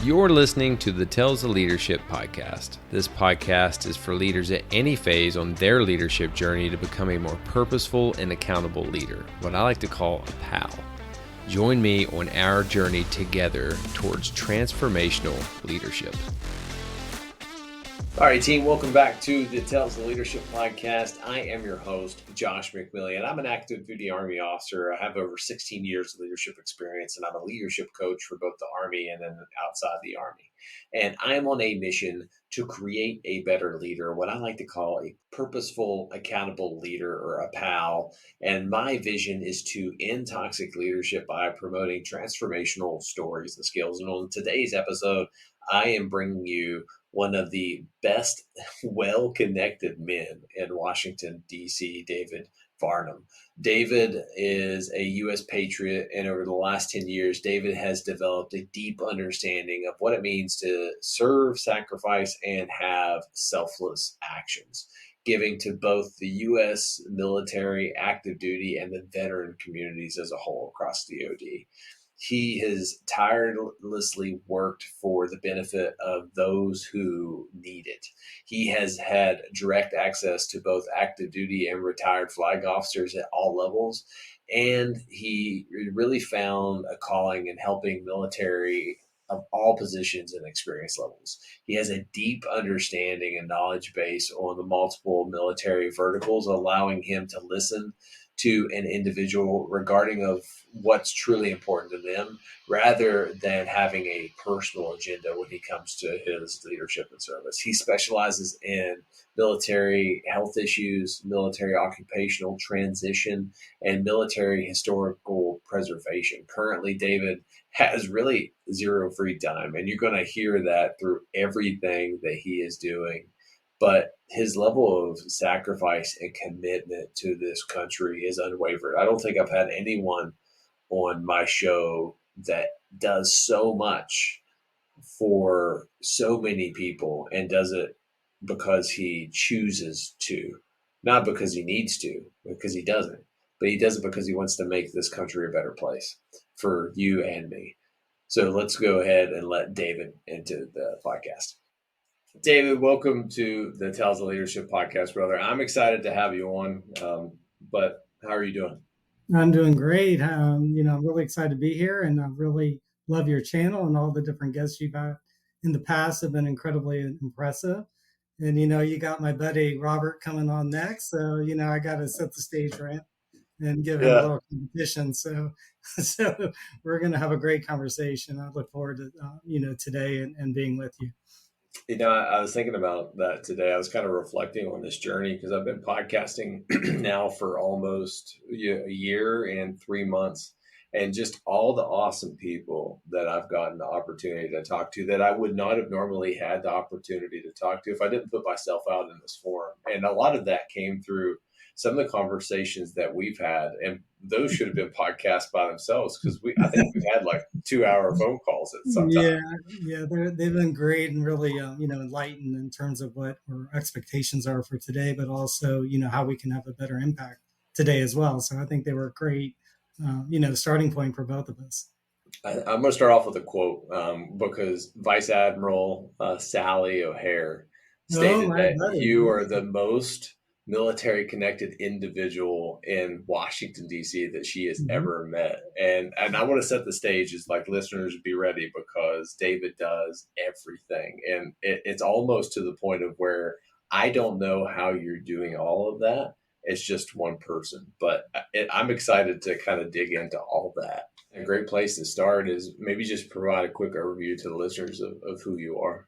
You're listening to the Tales of Leadership podcast. This podcast is for leaders at any phase on their leadership journey to become a more purposeful and accountable leader, what I like to call a pal. Join me on our journey together towards transformational leadership. All right, team, welcome back to the Tales of Leadership podcast. I am your host, Josh McMillian. I'm an active duty Army officer. I have over 16 years of leadership experience, and I'm a leadership coach for both the Army and then outside the Army. And I am on a mission to create a better leader, what I like to call a purposeful, accountable leader or a pal. And my vision is to end toxic leadership by promoting transformational stories and skills. And on today's episode, I am bringing you one of the best, well-connected men in Washington, D.C., David Vardeman. David is a U.S. Patriot, and over the last 10 years, David has developed a deep understanding of what it means to serve, sacrifice, and have selfless actions, giving to both the U.S. military, active duty, and the veteran communities as a whole across the DoD. He has tirelessly worked for the benefit of those who need it. He has had direct access to both active duty and retired flag officers at all levels. And he really found a calling in helping military of all positions and experience levels. He has a deep understanding and knowledge base on the multiple military verticals, allowing him to listen to an individual regarding of what's truly important to them, rather than having a personal agenda when he comes to his leadership and service. He specializes in military health issues, military occupational transition, and military historical preservation. Currently, David has really zero free time, and you're going to hear that through everything that he is doing. But his level of sacrifice and commitment to this country is unwavering. I don't think I've had anyone on my show that does so much for so many people and does it because he chooses to, not because he needs to, because he doesn't, but he does it because he wants to make this country a better place for you and me. So let's go ahead and let David into the podcast. David, welcome to the Tales of Leadership podcast, brother. I'm excited to have you on, but how are you doing? I'm doing great. I'm really excited to be here, and I really love your channel, and all the different guests you've had in the past have been incredibly impressive. And, you got my buddy Robert coming on next. So, I got to set the stage for him and give him a little competition. So we're going to have a great conversation. I look forward to, today and being with you. I was thinking about that today. I was kind of reflecting on this journey because I've been podcasting now for almost a year and 3 months, and just all the awesome people that I've gotten the opportunity to talk to that I would not have normally had the opportunity to talk to if I didn't put myself out in this forum. And a lot of that came through some of the conversations that we've had, and those should have been podcasts by themselves because I think we've had like 2-hour phone calls at some time. Yeah, they've been great and really, enlightened in terms of what our expectations are for today, but also, how we can have a better impact today as well. So I think they were a great, starting point for both of us. I'm going to start off with a quote because Vice Admiral Sally O'Hare stated that you are the most military connected individual in Washington, D.C. that she has ever met. And I want to set the stage as like listeners be ready because David does everything. And it's almost to the point of where I don't know how you're doing all of that. It's just one person, but I'm excited to kind of dig into all that. A great place to start is maybe just provide a quick overview to the listeners of who you are.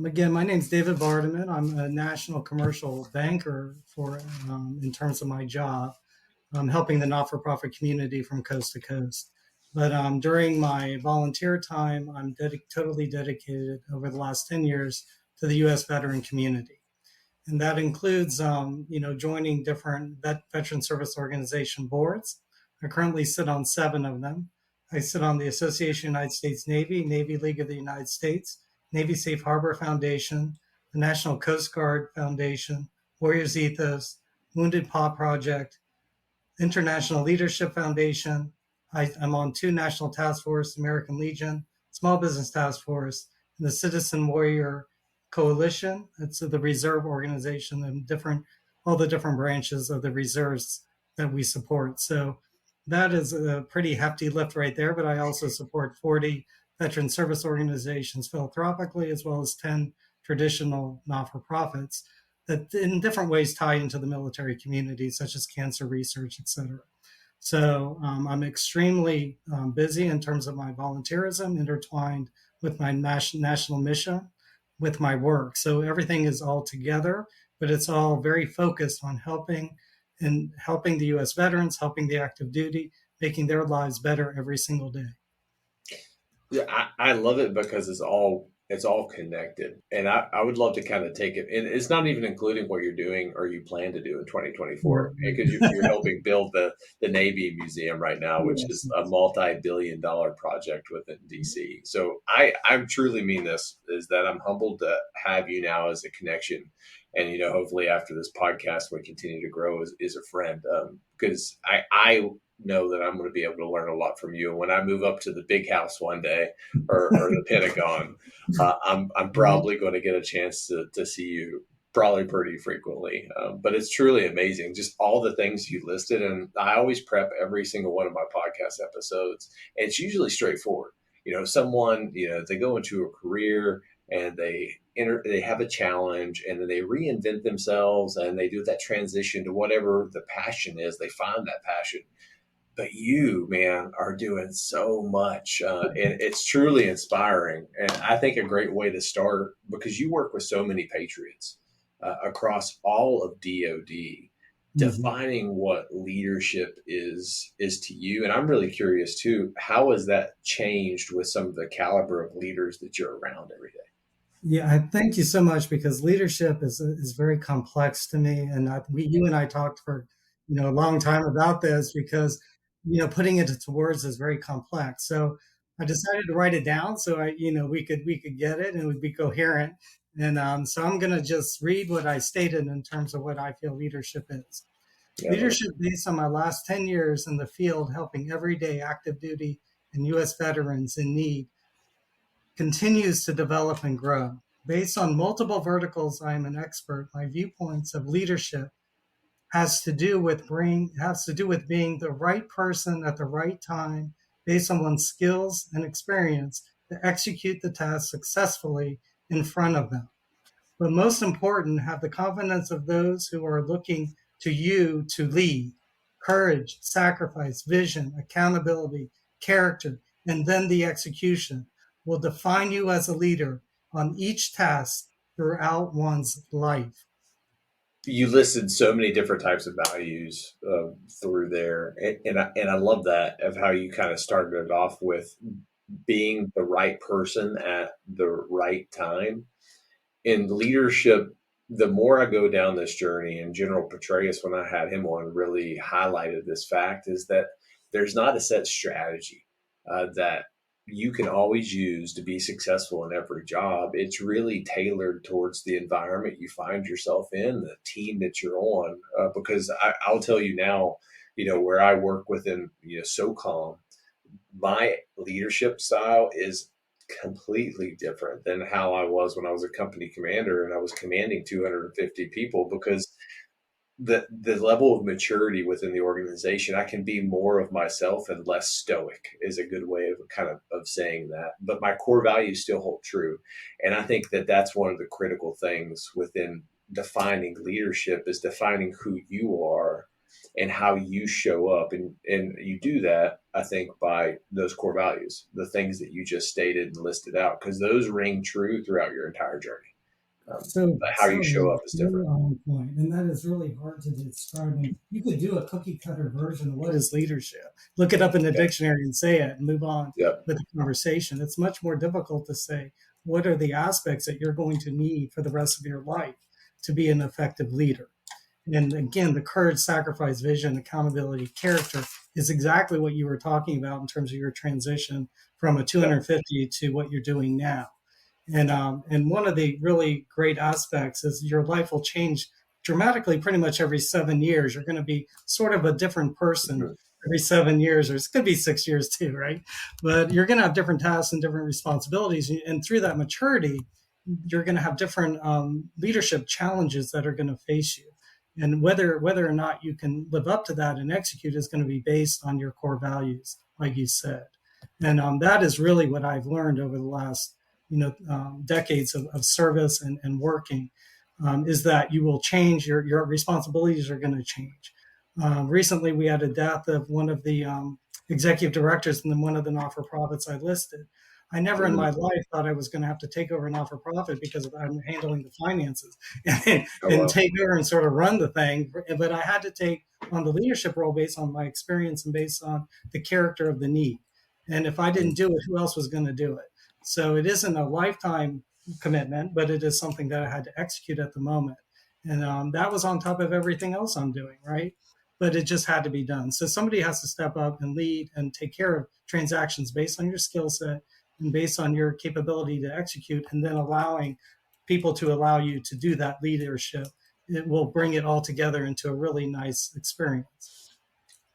Again, my name is David Vardeman. I'm a national commercial banker in terms of my job. I'm helping the not-for-profit community from coast to coast. But during my volunteer time, I'm totally dedicated over the last 10 years to the U.S. veteran community. And that includes, joining different veteran service organization boards. I currently sit on 7 of them. I sit on the Association of United States Navy, Navy League of the United States, Navy Safe Harbor Foundation, the National Coast Guard Foundation, Warriors Ethos, Wounded Paw Project, International Leadership Foundation. I'm on 2 National Task Force, American Legion, Small Business Task Force, and the Citizen Warrior Coalition. It's the reserve organization and all the different branches of the reserves that we support. So that is a pretty hefty lift right there. But I also support 40 veteran service organizations philanthropically, as well as 10 traditional not-for-profits that in different ways tie into the military community, such as cancer research, et cetera. So I'm extremely busy in terms of my volunteerism, intertwined with my national mission, with my work. So everything is all together, but it's all very focused on helping the U.S. veterans, helping the active duty, making their lives better every single day. Yeah, I love it because it's all connected, and I would love to kind of take it, and it's not even including what you're doing or you plan to do in 2024 Right. because you're helping build the Navy Museum right now, which Yes. is a multi-billion-dollar project within DC. So I truly mean this is that I'm humbled to have you now as a connection, and hopefully after this podcast we continue to grow as a friend, because I know that I'm going to be able to learn a lot from you. And when I move up to the big house one day, or the Pentagon, I'm probably going to get a chance to see you probably pretty frequently. But it's truly amazing, just all the things you listed. And I always prep every single one of my podcast episodes. And it's usually straightforward. Someone, they go into a career and they have a challenge and then they reinvent themselves and they do that transition to whatever the passion is. They find that passion, but you, man, are doing so much, and it's truly inspiring. And I think a great way to start, because you work with so many patriots across all of DoD, Mm-hmm. defining what leadership is to you. And I'm really curious too, how has that changed with some of the caliber of leaders that you're around every day? Yeah, I thank you so much because leadership is very complex to me, and you and I talked for a long time about this because putting it into words is very complex. So I decided to write it down so we could get it and it would be coherent. And so I'm going to just read what I stated in terms of what I feel leadership is. Yeah, I love Leadership based on my last 10 years in the field, helping everyday active duty and U.S. veterans in need continues to develop and grow. Based on multiple verticals, I am an expert. My viewpoints of leadership has to do with being the right person at the right time based on one's skills and experience to execute the task successfully in front of them. But most important, have the confidence of those who are looking to you to lead. Courage, sacrifice, vision, accountability, character, and then the execution will define you as a leader on each task throughout one's life. you listed so many different types of values through there, and I love that of how you kind of started it off with being the right person at the right time in leadership. The more I go down this journey, and General Petraeus, when I had him on, really highlighted this fact is that there's not a set strategy that you can always use to be successful in every job. It's really tailored towards the environment you find yourself in, the team that you're on. Because I'll tell you now, where I work within, SOCOM, my leadership style is completely different than how I was when I was a company commander and I was commanding 250 people, because the level of maturity within the organization, I can be more of myself and less stoic is a good way of kind of saying that. But my core values still hold true. And I think that that's one of the critical things within defining leadership is defining who you are and how you show up. And you do that, I think, by those core values, the things that you just stated and listed out, because those ring true throughout your entire journey. So, But how you so show up is you're different. on point, and that is really hard to describe. And you could do a cookie cutter version of what is leadership. Look it up in the Yeah. dictionary and say it, and move on Yep. with the conversation. It's much more difficult to say what are the aspects that you're going to need for the rest of your life to be an effective leader. And again, the courage, sacrifice, vision, accountability, character is exactly what you were talking about in terms of your transition from a Yep. 250 to what you're doing now. And one of the really great aspects is your life will change dramatically pretty much every 7 years. You're going to be sort of a different person Mhm. every 7 years, or it could be 6 years too, right? But you're going to have different tasks and different responsibilities, and through that maturity, you're going to have different leadership challenges that are going to face you, and whether or not you can live up to that and execute is going to be based on your core values, like you said. And that is really what I've learned over the last decades of service and working, is that you will change, your responsibilities are going to change. Recently, we had a death of one of the executive directors in one of the not-for-profits I listed. I never in my Mm. life thought I was going to have to take over a not-for-profit because I'm handling the finances and, Oh and well. take over and sort of run the thing. But I had to take on the leadership role based on my experience and based on the character of the need. And if I didn't Mm. do it, who else was going to do it? So it isn't a lifetime commitment, but it is something that I had to execute at the moment. And that was on top of everything else I'm doing, right? But it just had to be done. So somebody has to step up and lead and take care of transactions based on your skill set and based on your capability to execute, and then allowing people to allow you to do that leadership. It will bring it all together into a really nice experience.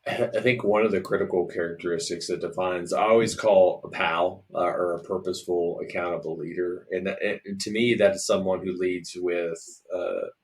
I think one of the critical characteristics that defines, I always call a pal or a purposeful, accountable leader. And to me, that is someone who leads with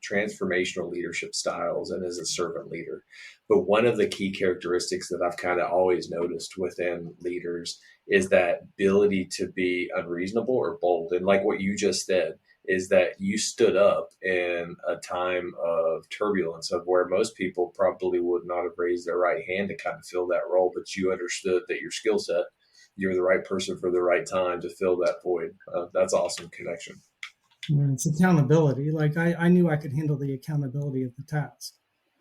transformational leadership styles and is a servant leader. But one of the key characteristics that I've kind of always noticed within leaders is that ability to be unreasonable or bold. And like what you just said, is that you stood up in a time of turbulence of where most people probably would not have raised their right hand to kind of fill that role, but you understood that your skill set, you're the right person for the right time to fill that void. That's awesome connection. It's accountability. Like I knew I could handle the accountability of the task.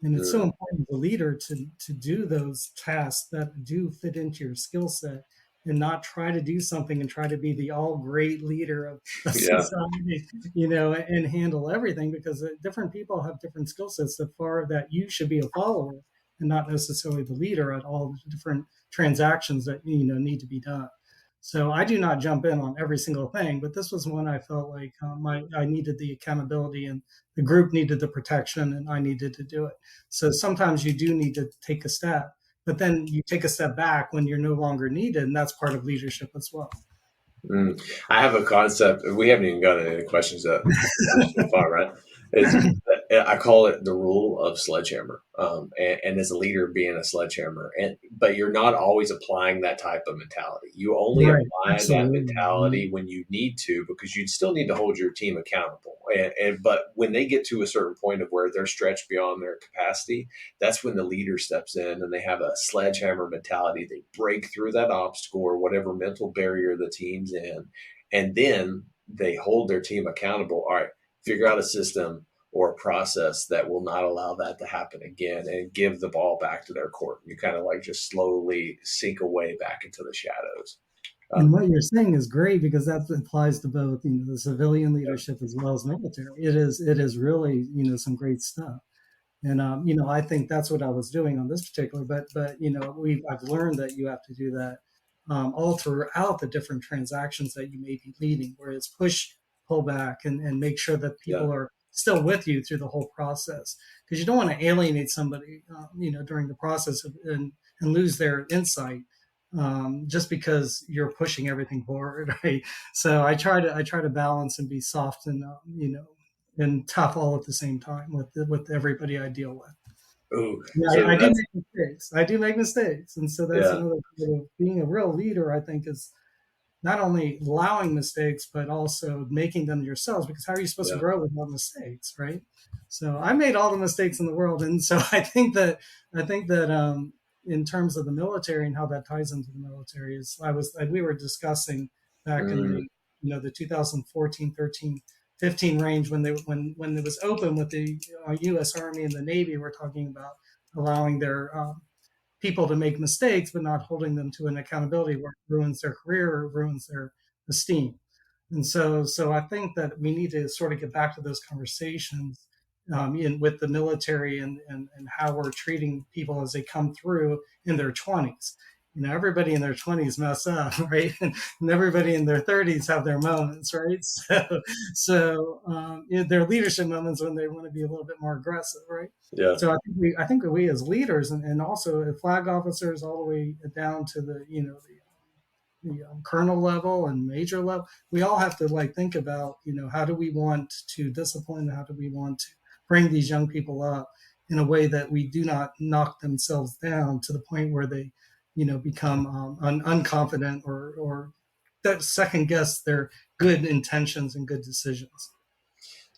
And it's so Mm, important as a leader to do those tasks that do fit into your skill set, and not try to do something and try to be the all great leader of yeah. society, and handle everything, because different people have different skill sets that you should be a follower and not necessarily the leader at all the different transactions that need to be done. So I do not jump in on every single thing, but this was one I felt like I needed the accountability, and the group needed the protection, and I needed to do it. So sometimes you do need to take a step, but then you take a step back when you're no longer needed, and that's part of leadership as well. Mm. I have a concept. We haven't even gotten any questions yet. This is fun, right? It's I call it the rule of sledgehammer, and as a leader, being a sledgehammer, and but you're not always applying that type of mentality. You only Right. apply that Absolutely. mentality when you need to, because you still need to hold your team accountable. And but when they get to a certain point of where they're stretched beyond their capacity, that's when the leader steps in and they have a sledgehammer mentality. They break through that obstacle or whatever mental barrier the team's in, and then they hold their team accountable. All right, figure out a system or a process that will not allow that to happen again and give the ball back to their court. You kind of like just slowly sink away back into the shadows. And Um, what you're saying is great, because that applies to both, the civilian yeah, leadership as well as military. It is really, some great stuff. And I think that's what I was doing on this particular. But I've learned that you have to do that all throughout the different transactions that you may be leading, where it's push, pull back, and make sure that yeah. people are still with you through the whole process, because you don't want to alienate somebody, during the process and lose their insight, just because you're pushing everything forward, right? So I try to balance and be soft and and tough all at the same time with everybody I deal with. Ooh, Yeah, I so do that's make mistakes. I do make mistakes, and so that's yeah, another part of being a real leader. I think is not only allowing mistakes, but also making them yourselves. Because how are you supposed to yeah, grow without mistakes, right? So I made all the mistakes in the world, and so I think that in terms of the military and how that ties into the military is we were discussing back in mm, the 2014, 13, 15 range, when it was open with the U.S. Army and the Navy. We're talking about allowing their people to make mistakes, but not holding them to an accountability where it ruins their career or ruins their esteem. And so I think that we need to sort of get back to those conversations with the military, and how we're treating people as they come through in their 20s. everybody in their 20s mess up, right? And everybody in their 30s have their moments, right? So their leadership moments when they want to be a little bit more aggressive, right? Yeah. So I think we as leaders, and also flag officers, all the way down to the kernel level and major level, we all have to like think about, how do we want to discipline, how do we want to bring these young people up in a way that we do not knock themselves down to the point where they, become unconfident, or that second guess their good intentions and good decisions.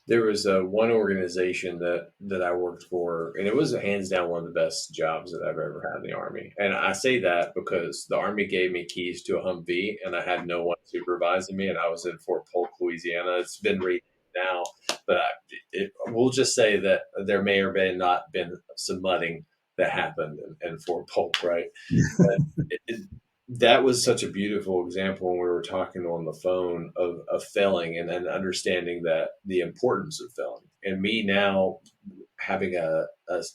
There was one organization that I worked for, and it was hands down one of the best jobs that I've ever had in the Army. And I say that because the Army gave me keys to a Humvee, and I had no one supervising me, and I was in Fort Polk, Louisiana. It's been renamed now, but we'll just say that there may or may not been some mudding that happened in Fort Polk, right? But that was such a beautiful example when we were talking on the phone of failing, and then understanding that the importance of failing. And me now having a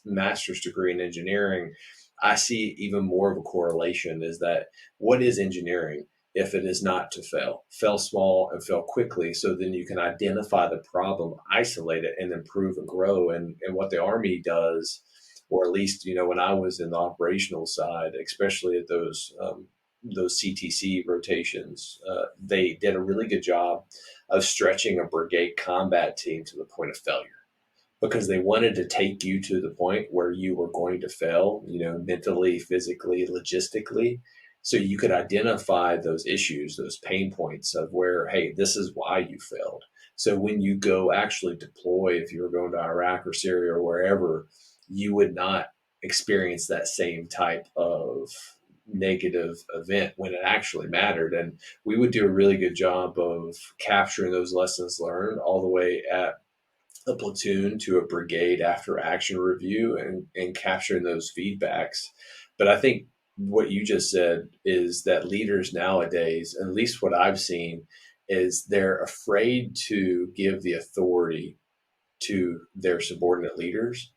master's degree in engineering, I see even more of a correlation is that what is engineering if it is not to fail? Fail small and fail quickly, so then you can identify the problem, isolate it, and improve and grow. And what the Army does, or at least, when I was in the operational side, especially at those CTC rotations, they did a really good job of stretching a brigade combat team to the point of failure, because they wanted to take you to the point where you were going to fail, mentally, physically, logistically, so you could identify those issues, those pain points of where, hey, this is why you failed. So when you go actually deploy, if you were going to Iraq or Syria or wherever, you would not experience that same type of negative event when it actually mattered. And we would do a really good job of capturing those lessons learned all the way at a platoon to a brigade after action review, and capturing those feedbacks. But I think what you just said is that leaders nowadays, at least what I've seen, is they're afraid to give the authority to their subordinate leaders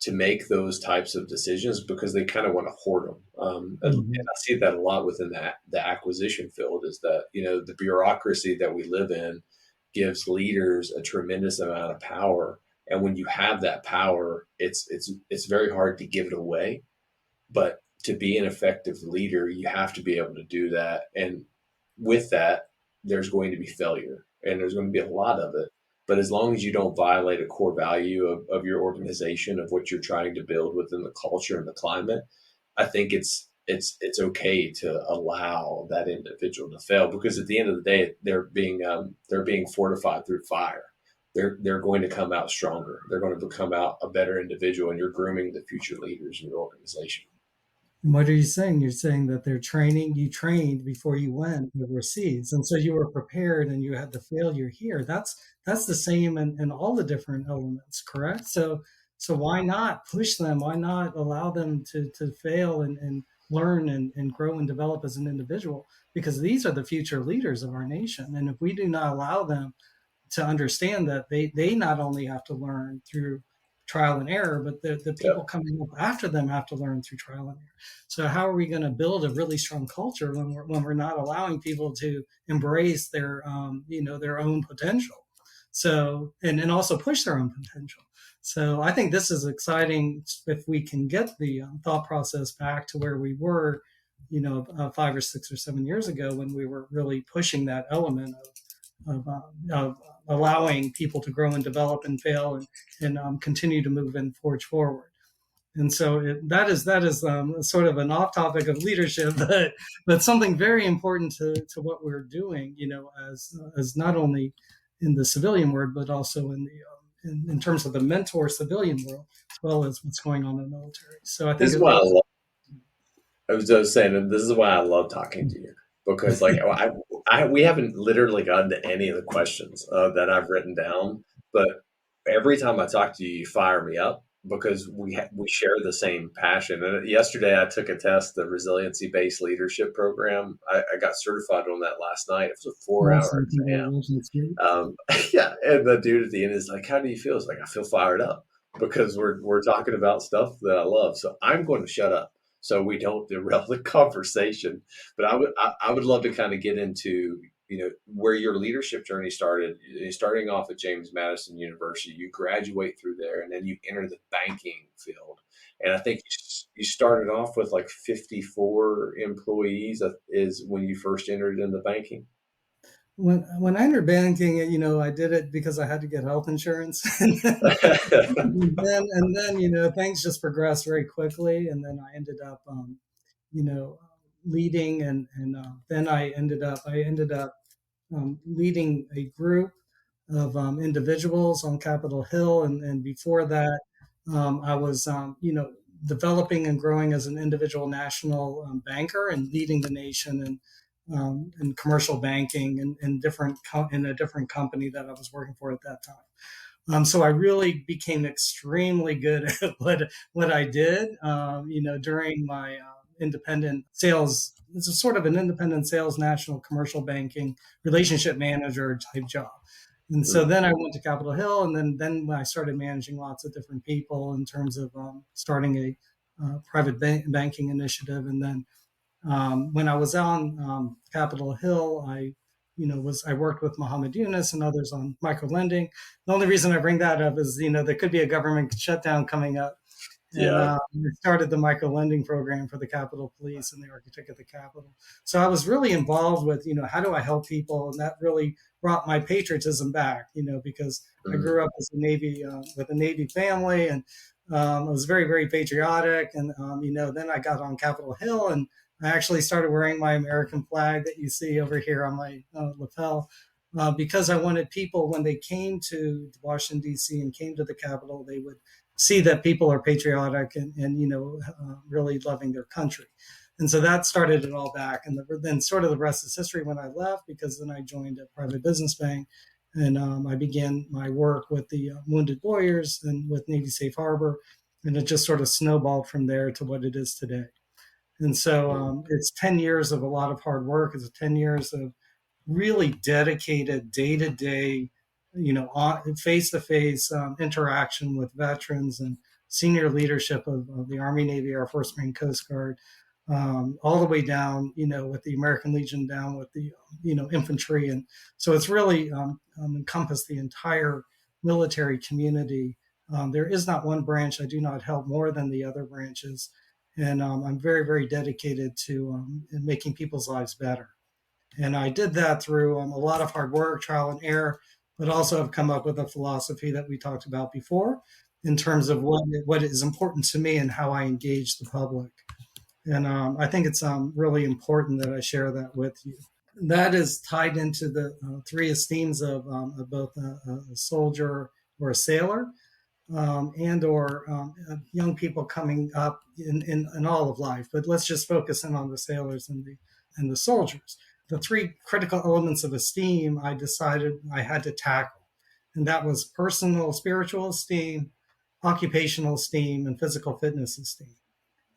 to make those types of decisions, because they kind of want to hoard them. And Mhm. I see that a lot within the acquisition field, is that, the bureaucracy that we live in gives leaders a tremendous amount of power. And when you have that power, it's very hard to give it away. But to be an effective leader, you have to be able to do that. And with that, there's going to be failure, and there's going to be a lot of it. But as long as you don't violate a core value of your organization, of what you're trying to build within the culture and the climate, I think it's okay to allow that individual to fail, because at the end of the day, they're being fortified through fire. They're going to come out stronger. They're going to become out a better individual, and you're grooming the future leaders in your organization. And what are you saying? You're saying that you trained before you went overseas. And so you were prepared and you had the failure here. That's the same in all the different elements, correct? So why not push them? Why not allow them to fail and learn and grow and develop as an individual? Because these are the future leaders of our nation. And if we do not allow them to understand that they not only have to learn through trial and error, but the Yeah. people coming up after them have to learn through trial and error. So how are we going to build a really strong culture when we're not allowing people to embrace their their own potential? So and also push their own potential. So I think this is exciting if we can get the thought process back to where we were, 5 or 6 or 7 years ago, when we were really pushing that element of allowing people to grow and develop and fail and continue to move and forge forward. And so that is sort of an off topic of leadership, but something very important to what we're doing, as not only in the civilian world, but also in terms of the mentor civilian world, as well as what's going on in the military. So I This think is it why I really. love. I was just saying that this is why I love talking to you, because like we haven't literally gotten to any of the questions that I've written down, but every time I talk to you, you fire me up, because we share the same passion. And yesterday I took a test, the resiliency based leadership program. I got certified on that last night. It was a 4 hour Awesome, exam. congratulations, Gary. Yeah, and the dude at the end is like, "How do you feel?" It's like, "I feel fired up because we're talking about stuff that I love." So I'm going to shut up so we don't derail the conversation. But I would love to kind of get into, where your leadership journey started. Starting off at James Madison University, you graduate through there, and then you enter the banking field. And I think you started off with like 54 employees. Is when you first entered into banking. When I entered banking, I did it because I had to get health insurance, and then things just progressed very quickly, and then I ended up you know leading, and then I ended up leading a group of individuals on Capitol Hill, and before that, I was developing and growing as an individual national banker and leading the nation in commercial banking and in a different company that I was working for at that time. So I really became extremely good at what I did. During my independent sales. It's a sort of an independent sales, national commercial banking relationship manager type job. And so Mm, then I went to Capitol Hill, and then I started managing lots of different people in terms of starting a private banking initiative, and then when I was on Capitol Hill, I worked with Muhammad Yunus and others on micro lending. The only reason I bring that up is there could be a government shutdown coming up, and yeah. we started the micro lending program for the Capitol Police and the architect of the Capitol. So I was really involved with how do I help people, and that really brought my patriotism back. Because I Mm, grew up as a Navy with a Navy family, and I was very very patriotic. And then I got on Capitol Hill, and I actually started wearing my American flag that you see over here on my lapel. Because I wanted people, when they came to Washington D.C. and came to the Capitol, they would see that people are patriotic and really loving their country. And so that started it all back. And then sort of the rest is history when I left, because then I joined a private business bank, and I began my work with the wounded warriors and with Navy Safe Harbor. And it just sort of snowballed from there to what it is today. And so mm, it's 10 years of a lot of hard work. It's 10 years of really dedicated day to day, face to face interaction with veterans and senior leadership of the Army, Navy, Air Force, Marine, Coast Guard, all the way down, with the American Legion, down with the, infantry. And so it's really encompassed the entire military community. There is not one branch I do not help more than the other branches. And I'm very, very dedicated to making people's lives better. And I did that through a lot of hard work, trial and error, but also have come up with a philosophy that we talked about before in terms of what is important to me and how I engage the public. And I think it's really important that I share that with you. That is tied into the three esteems of both a soldier or a sailor, and or young people coming up in all of life. But let's just focus in on the sailors and the soldiers. The three critical elements of esteem I decided I had to tackle, and that was personal spiritual esteem, occupational esteem, and physical fitness esteem.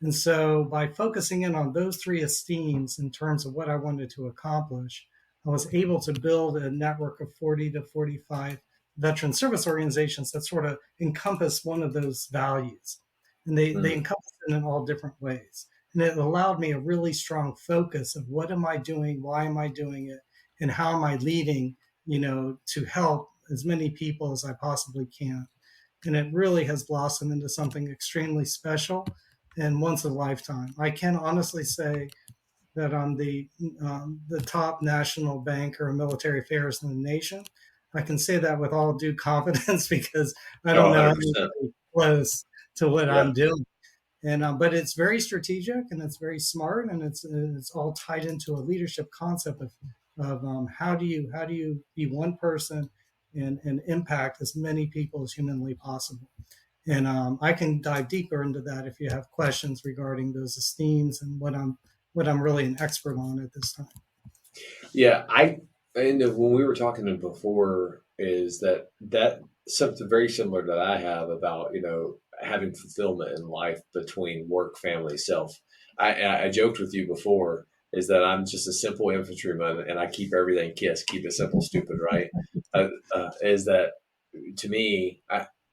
And so, by focusing in on those three esteems in terms of what I wanted to accomplish, I was able to build a network of 40 to 45 veteran service organizations that sort of encompass one of those values. And they mm. encompass it in all different ways. And it allowed me a really strong focus of what am I doing, why am I doing it, and how am I leading, to help as many people as I possibly can. And it really has blossomed into something extremely special and once in a lifetime. I can honestly say that I'm the top national banker in military affairs in the nation. I can say that with all due confidence because I Oh, don't know 100%. anybody close to what Yeah. I'm doing. And but it's very strategic and it's very smart, and it's all tied into a leadership concept of how do you be one person and impact as many people as humanly possible. And I can dive deeper into that if you have questions regarding those esteems and what I'm really an expert on at this time. Yeah, and when we were talking before, is that something very similar that I have about having fulfillment in life between work, family, self. I joked with you before is that I'm just a simple infantryman and I keep everything KISS, keep it simple, stupid, right? Is that to me?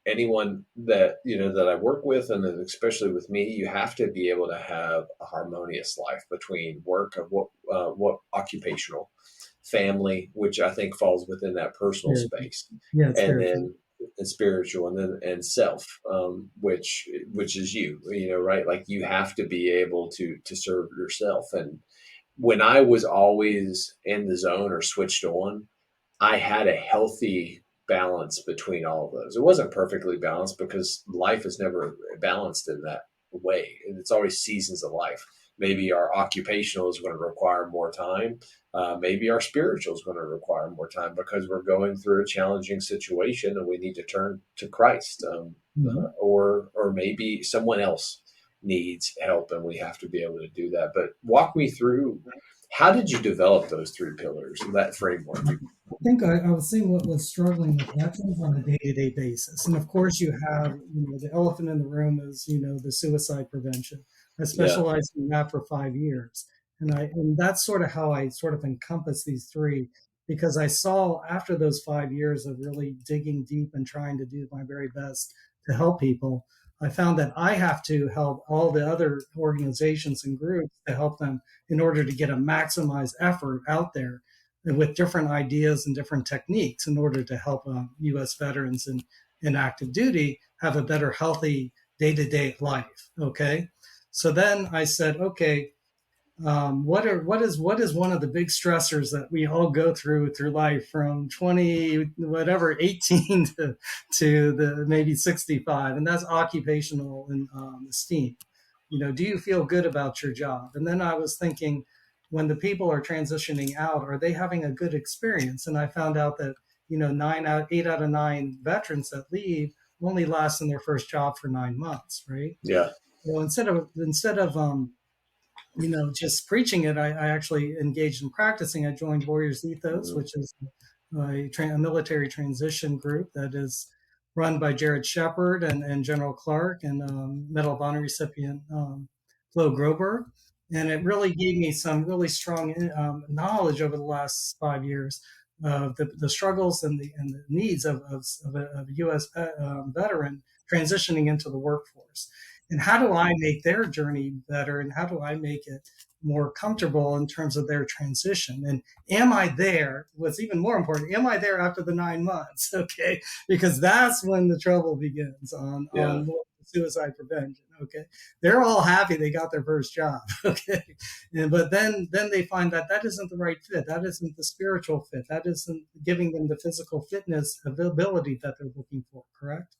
anyone that that I work with, and then especially with me, you have to be able to have a harmonious life between work of what occupational, family, which I think falls within that personal Spiritual. space, Yeah, it's and spiritual. then and spiritual, and then and self, which is you, right? Like you have to be able to serve yourself. And when I was always in the zone or switched on, I had a healthy balance between all of those. It wasn't perfectly balanced because life is never balanced in that way. It's always seasons of life. Maybe our occupational is going to require more time. Maybe our spiritual is going to require more time because we're going through a challenging situation and we need to turn to Christ. Mhm. Or maybe someone else needs help and we have to be able to do that. But walk me through, how did you develop those three pillars, that framework? I think I was seeing what was struggling with veterans on a day-to-day basis. And of course, you have, the elephant in the room is, the suicide prevention. I Yeah. specialized in that for 5 years. And that's sort of how I sort of encompass these three, because I saw after those 5 years of really digging deep and trying to do my very best to help people, I found that I have to help all the other organizations and groups to help them in order to get a maximized effort out there with different ideas and different techniques in order to help U.S. veterans in active duty have a better, healthy day-to-day life. Okay, so then I said, okay, what is one of the big stressors that we all go through life from 20 whatever 18 to the maybe 65, and that's occupational and esteem. Do you feel good about your job? And then I was thinking, when the people are transitioning out, are they having a good experience? And I found out that 8 out of 9 veterans that leave only last in their first job for 9 months, right? Yeah. Well, instead of just preaching it, I actually engaged in practicing. I joined Warriors Ethos, Mhm. which is a military transition group that is run by Jared Shepard and General Clark and Medal of Honor recipient Flo Groberg. And it really gave me some really strong knowledge over the last 5 years of the struggles and the needs of a U.S. Veteran transitioning into the workforce. And how do I make their journey better? And how do I make it more comfortable in terms of their transition? And am I there? What's even more important, am I there after the 9 months? Okay, because that's when the trouble begins Yeah. on suicide prevention. Okay, they're all happy they got their first job. Okay, but then they find that that isn't the right fit. That isn't the spiritual fit. That isn't giving them the physical fitness ability that they're looking for. Correct.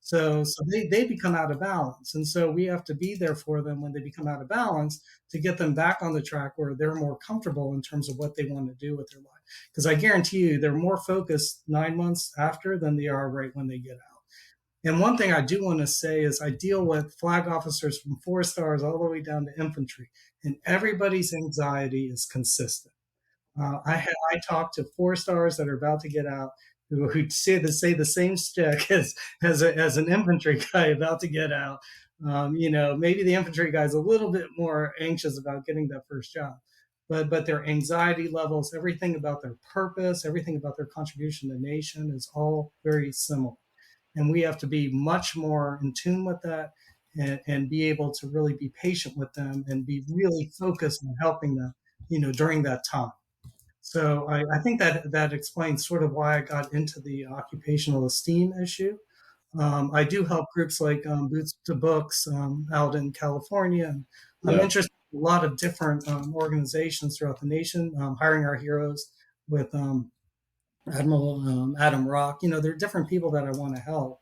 So they become out of balance. And so we have to be there for them when they become out of balance to get them back on the track where they're more comfortable in terms of what they want to do with their life. Because I guarantee you, they're more focused 9 months after than they are right when they get out. And one thing I do want to say is I deal with flag officers from 4 stars all the way down to infantry, and everybody's anxiety is consistent. I talked to 4 stars that are about to get out who say the same stick as an infantry guy about to get out. Maybe the infantry guy is a little bit more anxious about getting that first job, but their anxiety levels, everything about their purpose, everything about their contribution to the nation is all very similar, and we have to be much more in tune with that. And be able to really be patient with them and be really focused on helping them, during that time. So I think that explains sort of why I got into the occupational esteem issue. I do help groups like Boots to Books out in California. And I'm Yeah. interested in a lot of different organizations throughout the nation, hiring our heroes with Admiral Adam Rock. There are different people that I want to help.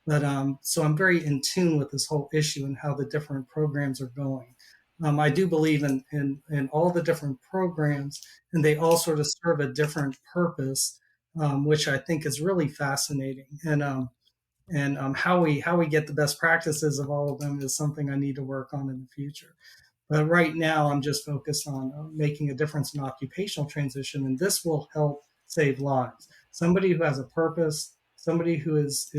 But so I'm very in tune with this whole issue and how the different programs are going. I do believe in all the different programs, and they all sort of serve a different purpose, which I think is really fascinating. And how we get the best practices of all of them is something I need to work on in the future. But right now, I'm just focused on making a difference in occupational transition, and this will help save lives. Somebody who has a purpose, somebody who is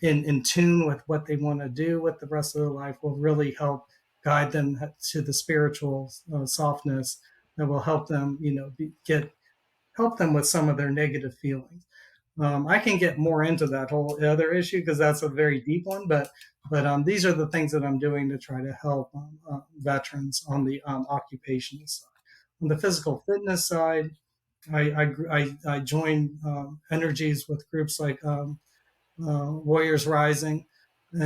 in tune with what they want to do with the rest of their life, will really help guide them to the spiritual softness that will help them, get help them with some of their negative feelings. I can get more into that whole other issue because that's a very deep one. But these are the things that I'm doing to try to help veterans on the occupational side. On the physical fitness side, I join energies with groups like Warriors Rising, Yep.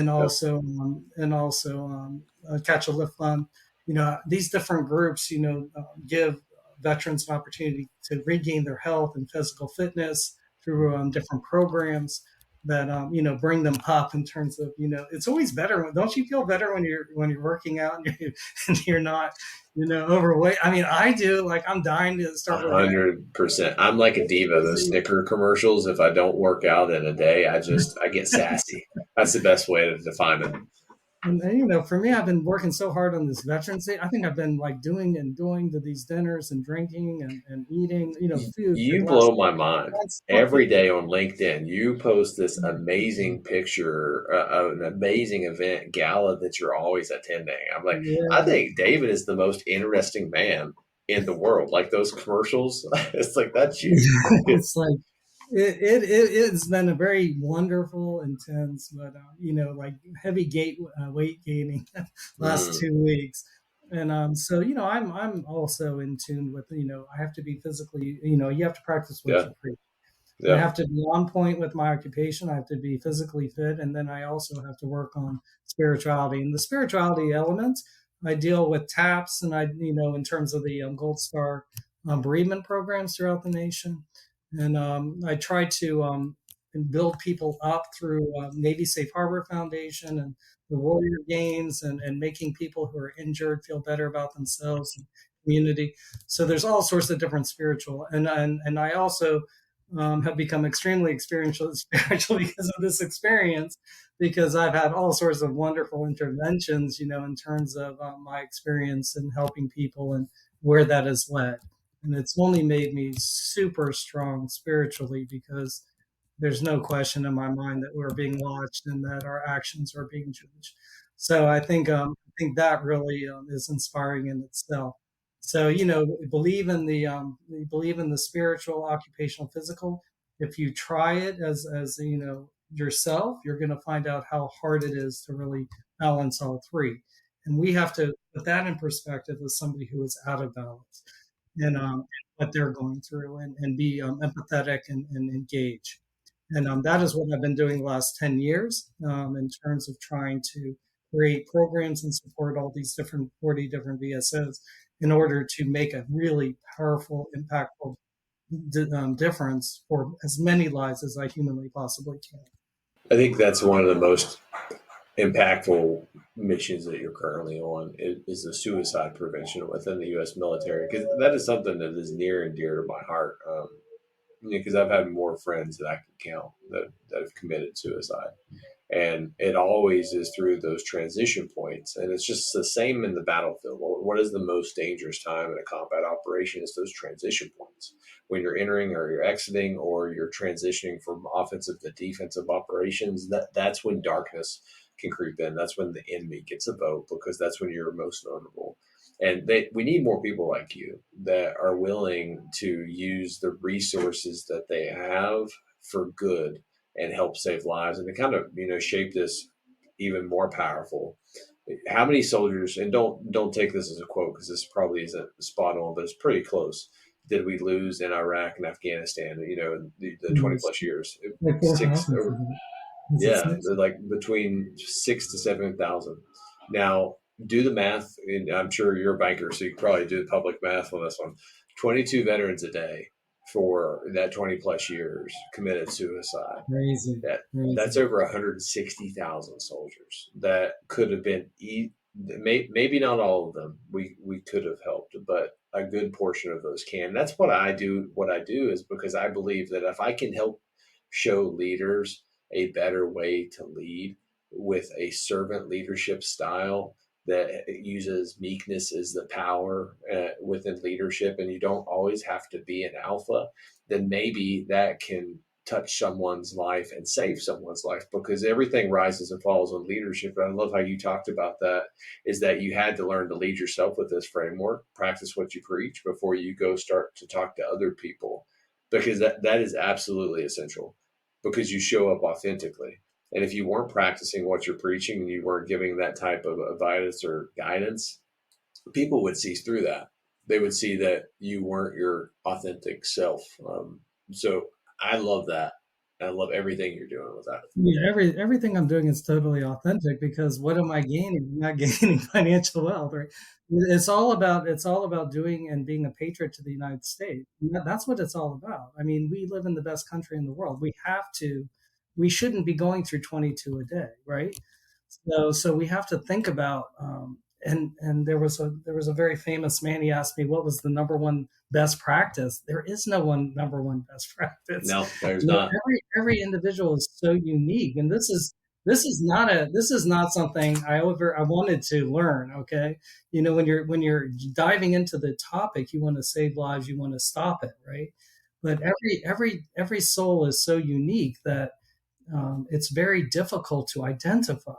and also Catch a Lift Fund. You know, these different groups, give veterans an opportunity to regain their health and physical fitness through different programs that bring them up in terms of it's always better. Don't you feel better when you're working out and you're not overweight? I mean, I do. Like I'm dying to start working out. 100%. I'm like a diva. Those Snicker commercials. If I don't work out in a day, I get sassy. That's the best way to define it. And for me, I've been working so hard on this Veterans Day. I think I've been like doing and doing these dinners and drinking and eating, food for You the last blow my mind. months. Every day on LinkedIn, you post this amazing picture of an amazing event gala that you're always attending. I'm like, I Yeah, think David is the most interesting man in the world. Like those commercials, it's like that's you. it's like it's been a very wonderful, intense, but like heavy weight gaining last Mm, 2 weeks. And so I'm also in tune with I have to be physically you have to practice what yeah, you preach. I yeah. have to be on point with my occupation. I have to be physically fit. And then I also have to work on spirituality. And the spirituality elements, I deal with TAPS and in terms of the Gold Star bereavement programs throughout the nation. And I try to build people up through Navy Safe Harbor Foundation and the Warrior Games and making people who are injured feel better about themselves and community. So there's all sorts of different spiritual. And I also have become extremely spiritual because of this experience, because I've had all sorts of wonderful interventions, in terms of my experience in helping people and where that has led. And it's only made me super strong spiritually because there's no question in my mind that we're being watched and that our actions are being judged. So I think that really is inspiring in itself. So believe in the spiritual, occupational, physical. If you try it as yourself, you're going to find out how hard it is to really balance all three. And we have to put that in perspective as somebody who is out of balance and what they're going through and be empathetic and engage. And that is what I've been doing the last 10 years in terms of trying to create programs and support all these 40 different VSOs in order to make a really powerful, impactful difference for as many lives as I humanly possibly can. I think that's one of the most impactful missions that you're currently on is the suicide prevention within the U.S. military, because that is something that is near and dear to my heart. Because I've had more friends that I can count that have committed suicide, and it always is through those transition points, and it's just the same in the battlefield. What is the most dangerous time in a combat operation is those transition points when you're entering or you're exiting or you're transitioning from offensive to defensive operations. That's when darkness can creep in. That's when the enemy gets a vote, because that's when you're most vulnerable. And we need more people like you that are willing to use the resources that they have for good and help save lives, and to kind of shape this even more powerful. How many soldiers, and don't take this as a quote because this probably isn't spot on, but it's pretty close, did we lose in Iraq and Afghanistan, the 20 Yes. plus years? Like Six 4,000 over. for that. Is it Yeah, six? they're like between 6 to 7,000. Now, do the math, and I'm sure you're a banker, so you can probably do the public math on this one. 22 veterans a day for that 20 plus years committed suicide. Crazy. That's Crazy. over 160,000 soldiers that could have been maybe not all of them we could have helped, but a good portion of those can. That's what I do. What I do is because I believe that if I can help show leaders a better way to lead with a servant leadership style that uses meekness as the power within leadership, and you don't always have to be an alpha, then maybe that can touch someone's life and save someone's life, because everything rises and falls on leadership. And I love how you talked about that, is that you had to learn to lead yourself with this framework, practice what you preach before you go start to talk to other people because that is absolutely essential, because you show up authentically. And if you weren't practicing what you're preaching and you weren't giving that type of advice or guidance, people would see through that. They would see that you weren't your authentic self. So I love that. I love everything you're doing with that. Yeah, everything I'm doing is totally authentic because what am I gaining? I'm not gaining financial wealth, right? It's all about doing and being a patriot to the United States. That's what it's all about. I mean, we live in the best country in the world. We shouldn't be going through 22 a day, right? So we have to think about and there was a very famous man. He asked me what was the number one best practice. There is no one number one best practice. No, there's You know, not. every individual is so unique, and this is not something I wanted to learn. Okay, when you're diving into the topic, you want to save lives, you want to stop it, right? But every soul is so unique that it's very difficult to identify.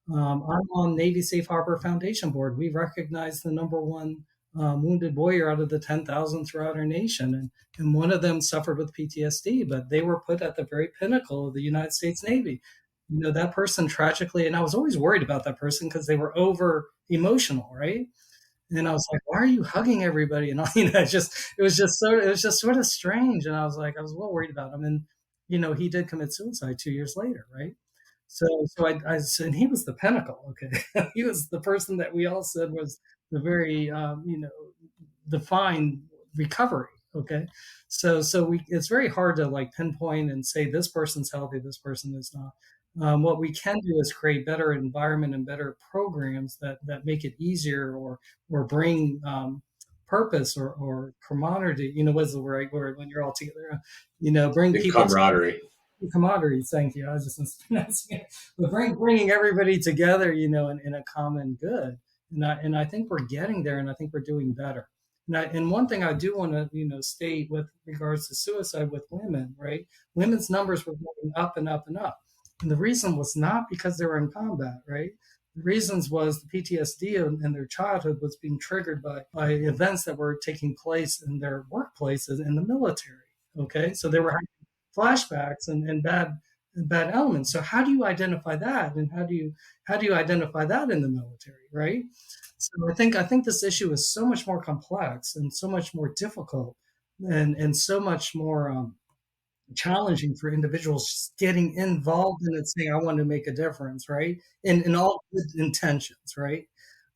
I'm on Navy Safe Harbor Foundation Board. We recognize the number one wounded warrior out of the 10,000 throughout our nation. And one of them suffered with PTSD, but they were put at the very pinnacle of the United States Navy. That person tragically, and I was always worried about that person because they were over emotional, right? And I was like, "Why are you hugging everybody?" And all, it was just sort of strange. And I was a little worried about him. And he did commit suicide 2 years later, right? And he was the pinnacle. Okay, he was the person that we all said was the very, defined recovery. Okay, it's very hard to like pinpoint and say this person's healthy, this person is not. What we can do is create better environment and better programs that make it easier or bring purpose or camaraderie. What's the right word when you're all together? Bring The people camaraderie. camaraderie. Thank you. I was just mispronouncing it. But bringing everybody together, in a common good. And I think we're getting there, and I think we're doing better. And one thing I do want to, state with regards to suicide with women, right? Women's numbers were going up and up and up. And the reason was not because they were in combat, right? The reasons was the PTSD in their childhood was being triggered by events that were taking place in their workplaces in the military. Okay, so they were flashbacks and bad elements. So how do you identify that, and how do you identify that in the military, right? So I think this issue is so much more complex and so much more difficult, and so much more challenging for individuals just getting involved in it, saying, I want to make a difference, right? In all good intentions, right?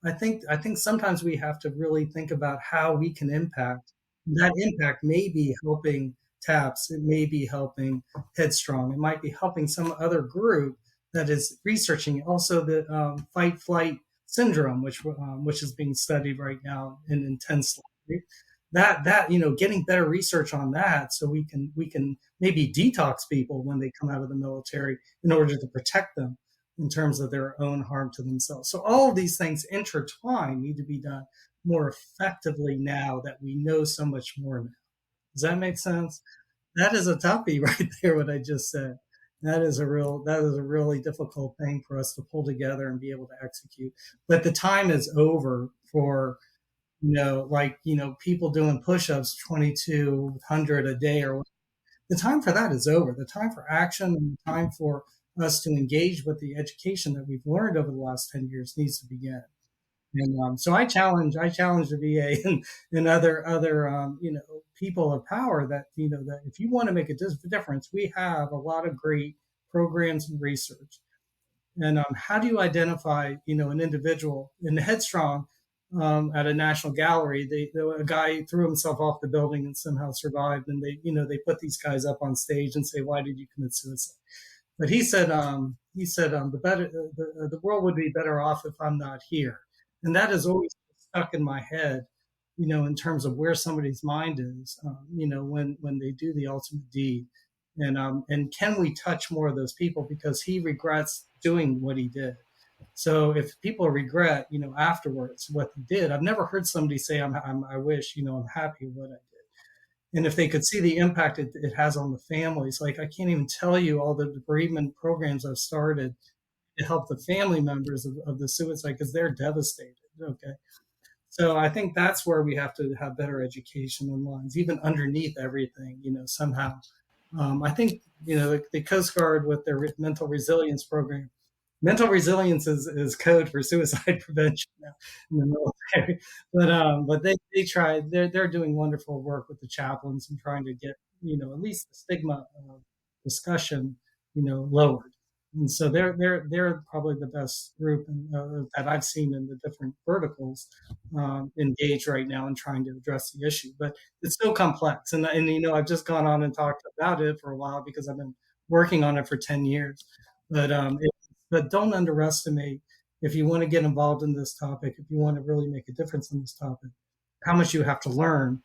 I think sometimes we have to really think about how we can impact. That impact may be helping TAPS, it may be helping Headstrong, it might be helping some other group that is researching also the fight flight syndrome, which is being studied right now in intensely. Getting better research on that so we can maybe detox people when they come out of the military in order to protect them in terms of their own harm to themselves. So all of these things intertwined need to be done more effectively now that we know so much more now. Does that make sense? That is a toughie right there, what I just said. That is a really difficult thing for us to pull together and be able to execute. But the time is over for people doing push-ups 2,200 a day, or the time for that is over. The time for action and the time for us to engage with the education that we've learned over the last 10 years needs to begin. And so I challenge the VA and other people of power that that if you want to make a difference, we have a lot of great programs and research. And how do you identify, an individual in Headstrong at a national gallery? A guy threw himself off the building and somehow survived, and they put these guys up on stage and say, "Why did you commit suicide?" But he said the world would be better off if I'm not here, and that has always stuck in my head, in terms of where somebody's mind is, when they do the ultimate deed, and can we touch more of those people because he regrets doing what he did. So if people regret, afterwards what they did, I've never heard somebody say, I wish, I'm happy with what I did. And if they could see the impact it has on the families, like I can't even tell you all the bereavement programs I've started to help the family members of the suicide because they're devastated. Okay. So I think that's where we have to have better education in lines, even underneath everything, somehow. I think, the Coast Guard with their mental resilience program. Mental resilience is code for suicide prevention now in the military. But they try, they're doing wonderful work with the chaplains and trying to get, at least the stigma of discussion, lowered. And so they're probably the best group that I've seen in the different verticals engaged right now in trying to address the issue. But it's so complex, and I've just gone on and talked about it for a while because I've been working on it for 10 years. But but don't underestimate, if you want to get involved in this topic, if you want to really make a difference in this topic, how much you have to learn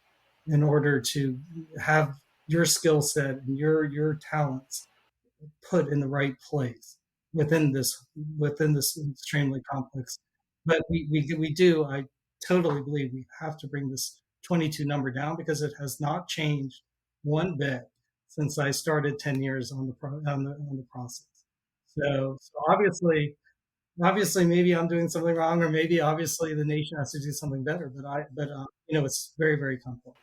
in order to have your skill set and your talents put in the right place within this within this extremely complex. But we do. I totally believe we have to bring this 22 number down because it has not changed one bit since I started 10 years on the process. So obviously, maybe I'm doing something wrong, or maybe obviously the nation has to do something better. But it's very, very complex.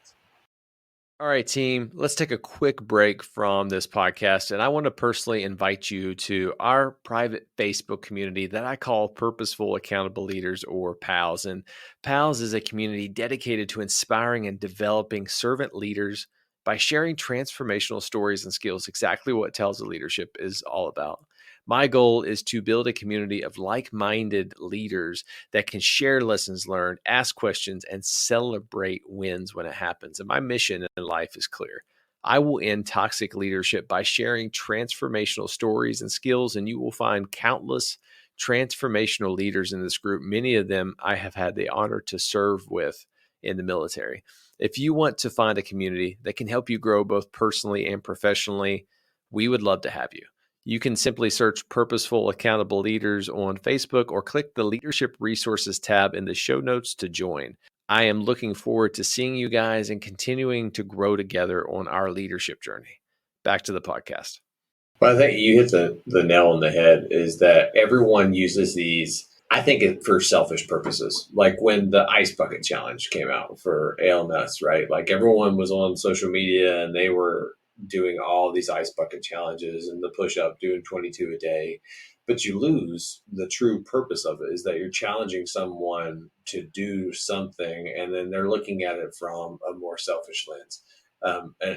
All right, team, let's take a quick break from this podcast. And I want to personally invite you to our private Facebook community that I call Purposeful Accountable Leaders, or PALS. And PALS is a community dedicated to inspiring and developing servant leaders by sharing transformational stories and skills, exactly what Tales of Leadership is all about. My goal is to build a community of like-minded leaders that can share lessons learned, ask questions, and celebrate wins when it happens. And my mission in life is clear. I will end toxic leadership by sharing transformational stories and skills, and you will find countless transformational leaders in this group. Many of them I have had the honor to serve with in the military. If you want to find a community that can help you grow both personally and professionally, we would love to have you. You can simply search Purposeful Accountable Leaders on Facebook or click the Leadership Resources tab in the show notes to join. I am looking forward to seeing you guys and continuing to grow together on our leadership journey. Back to the podcast. Well, I think you hit the nail on the head, is that everyone uses these, I think, for selfish purposes. Like when the ice bucket challenge came out for ALMS, right? Like everyone was on social media and they were doing all these ice bucket challenges and the push up, doing 22 a day. But you lose the true purpose of it, is that you're challenging someone to do something, and then they're looking at it from a more selfish lens.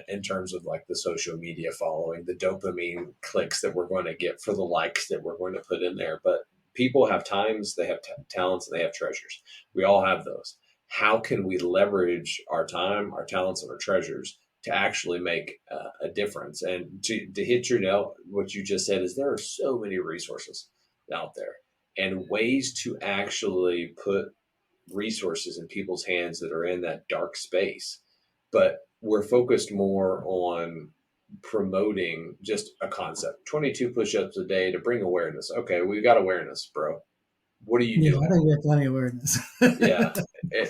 In terms of like the social media following, the dopamine clicks that we're going to get for the likes that we're going to put in there. But people have times, they have talents, and they have treasures. We all have those. How can we leverage our time, our talents, and our treasures to actually make a difference? And to hit your note, what you just said is there are so many resources out there and ways to actually put resources in people's hands that are in that dark space. But we're focused more on promoting just a concept, 22 push-ups a day to bring awareness. Okay, we've got awareness, bro. What are you Yeah, doing? I think we have plenty of awareness. Yeah.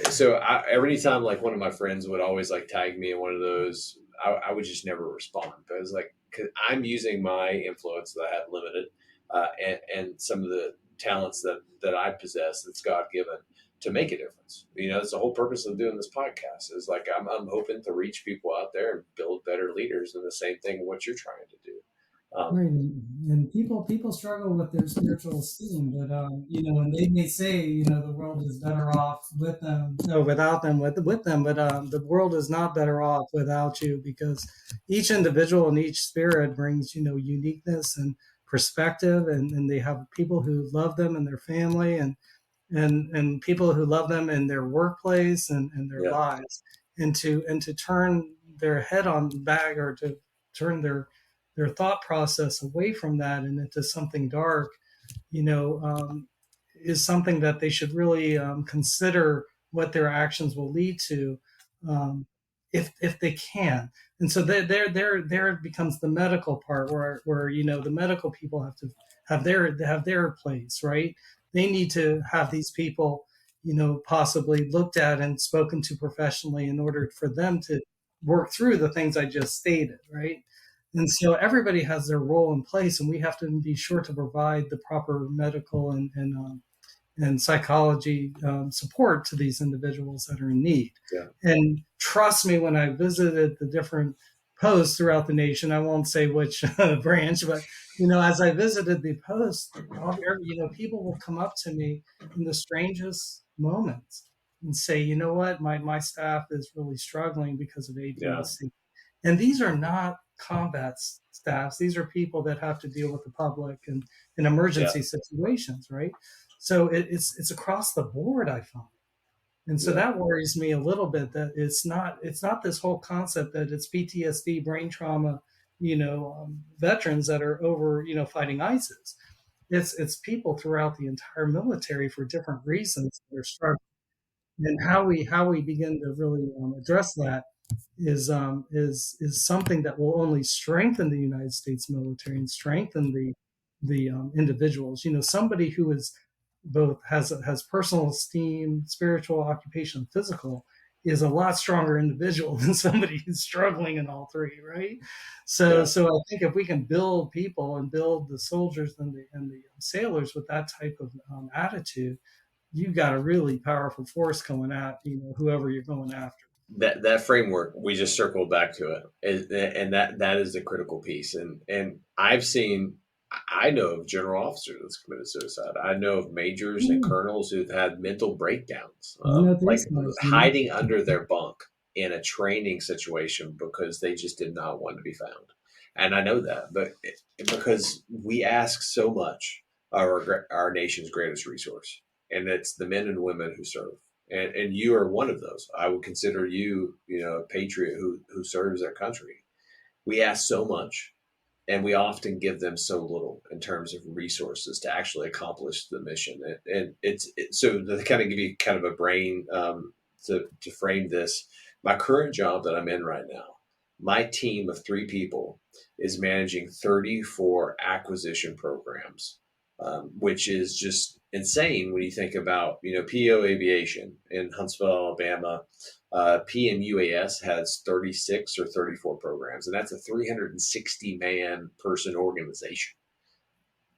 So every time, like, one of my friends would always like tag me in one of those, I would just never respond. But I was like, cause I'm using my influence that I have limited, and some of the talents that I possess, that's God given, to make a difference. It's the whole purpose of doing this podcast, is like, I'm hoping to reach people out there and build better leaders, and the same thing what you're trying to do. Right, and people struggle with their spiritual esteem, but and they may say, the world is better off with them, no, without them, with them, but the world is not better off without you, because each individual and each spirit brings, uniqueness and perspective, and they have people who love them and their family, and people who love them in their workplace and their lives, and to turn their head on back, or to turn their thought process away from that and into something dark, you know, um, is something that they should really consider what their actions will lead to, um, if they can. And so there becomes the medical part, where the medical people have to have their place, right? They need to have these people, possibly looked at and spoken to professionally in order for them to work through the things I just stated, right? And so everybody has their role in place, and we have to be sure to provide the proper medical and psychology support to these individuals that are in need. Yeah. And trust me, when I visited the different posts throughout the nation, I won't say which branch, but as I visited the posts, people will come up to me in the strangest moments and say, you know what, my staff is really struggling because of A, B, and Yeah. C. And these are not combat staffs. These are people that have to deal with the public and in Yeah. emergency situations, right? So it's across the board, I find. And so Yeah. that worries me a little bit that it's not this whole concept that it's PTSD, brain trauma, veterans that are over, fighting ISIS. It's people throughout the entire military for different reasons that are struggling. And how we begin to really address that is something that will only strengthen the United States military and strengthen the individuals. Somebody who is both has personal esteem, spiritual, occupational, physical, is a lot stronger individual than somebody who's struggling in all three, right? So, Yeah. so I think if we can build people and build the soldiers and the sailors with that type of attitude, you got a really powerful force going at whoever you're going after. That framework, we just circled back to it, and that is the critical piece. And I know of general officers that's committed suicide. I know of majors and Yeah, colonels who've had mental breakdowns, I know like these guys. hiding under their bunk in a training situation because they just did not want to be found. And I know that, but because we ask so much of our nation's greatest resource, and it's the men and women who serve, and you are one of those. I would consider you, a patriot who serves their country. We ask so much, and we often give them so little in terms of resources to actually accomplish the mission. And so to kind of give you kind of a brain to frame this. My current job that I'm in right now, my team of 3 people is managing 34 acquisition programs, which is just insane when you think about, PO Aviation in Huntsville, Alabama. PMUAS has 36 or 34 programs, and that's a 360 man person organization.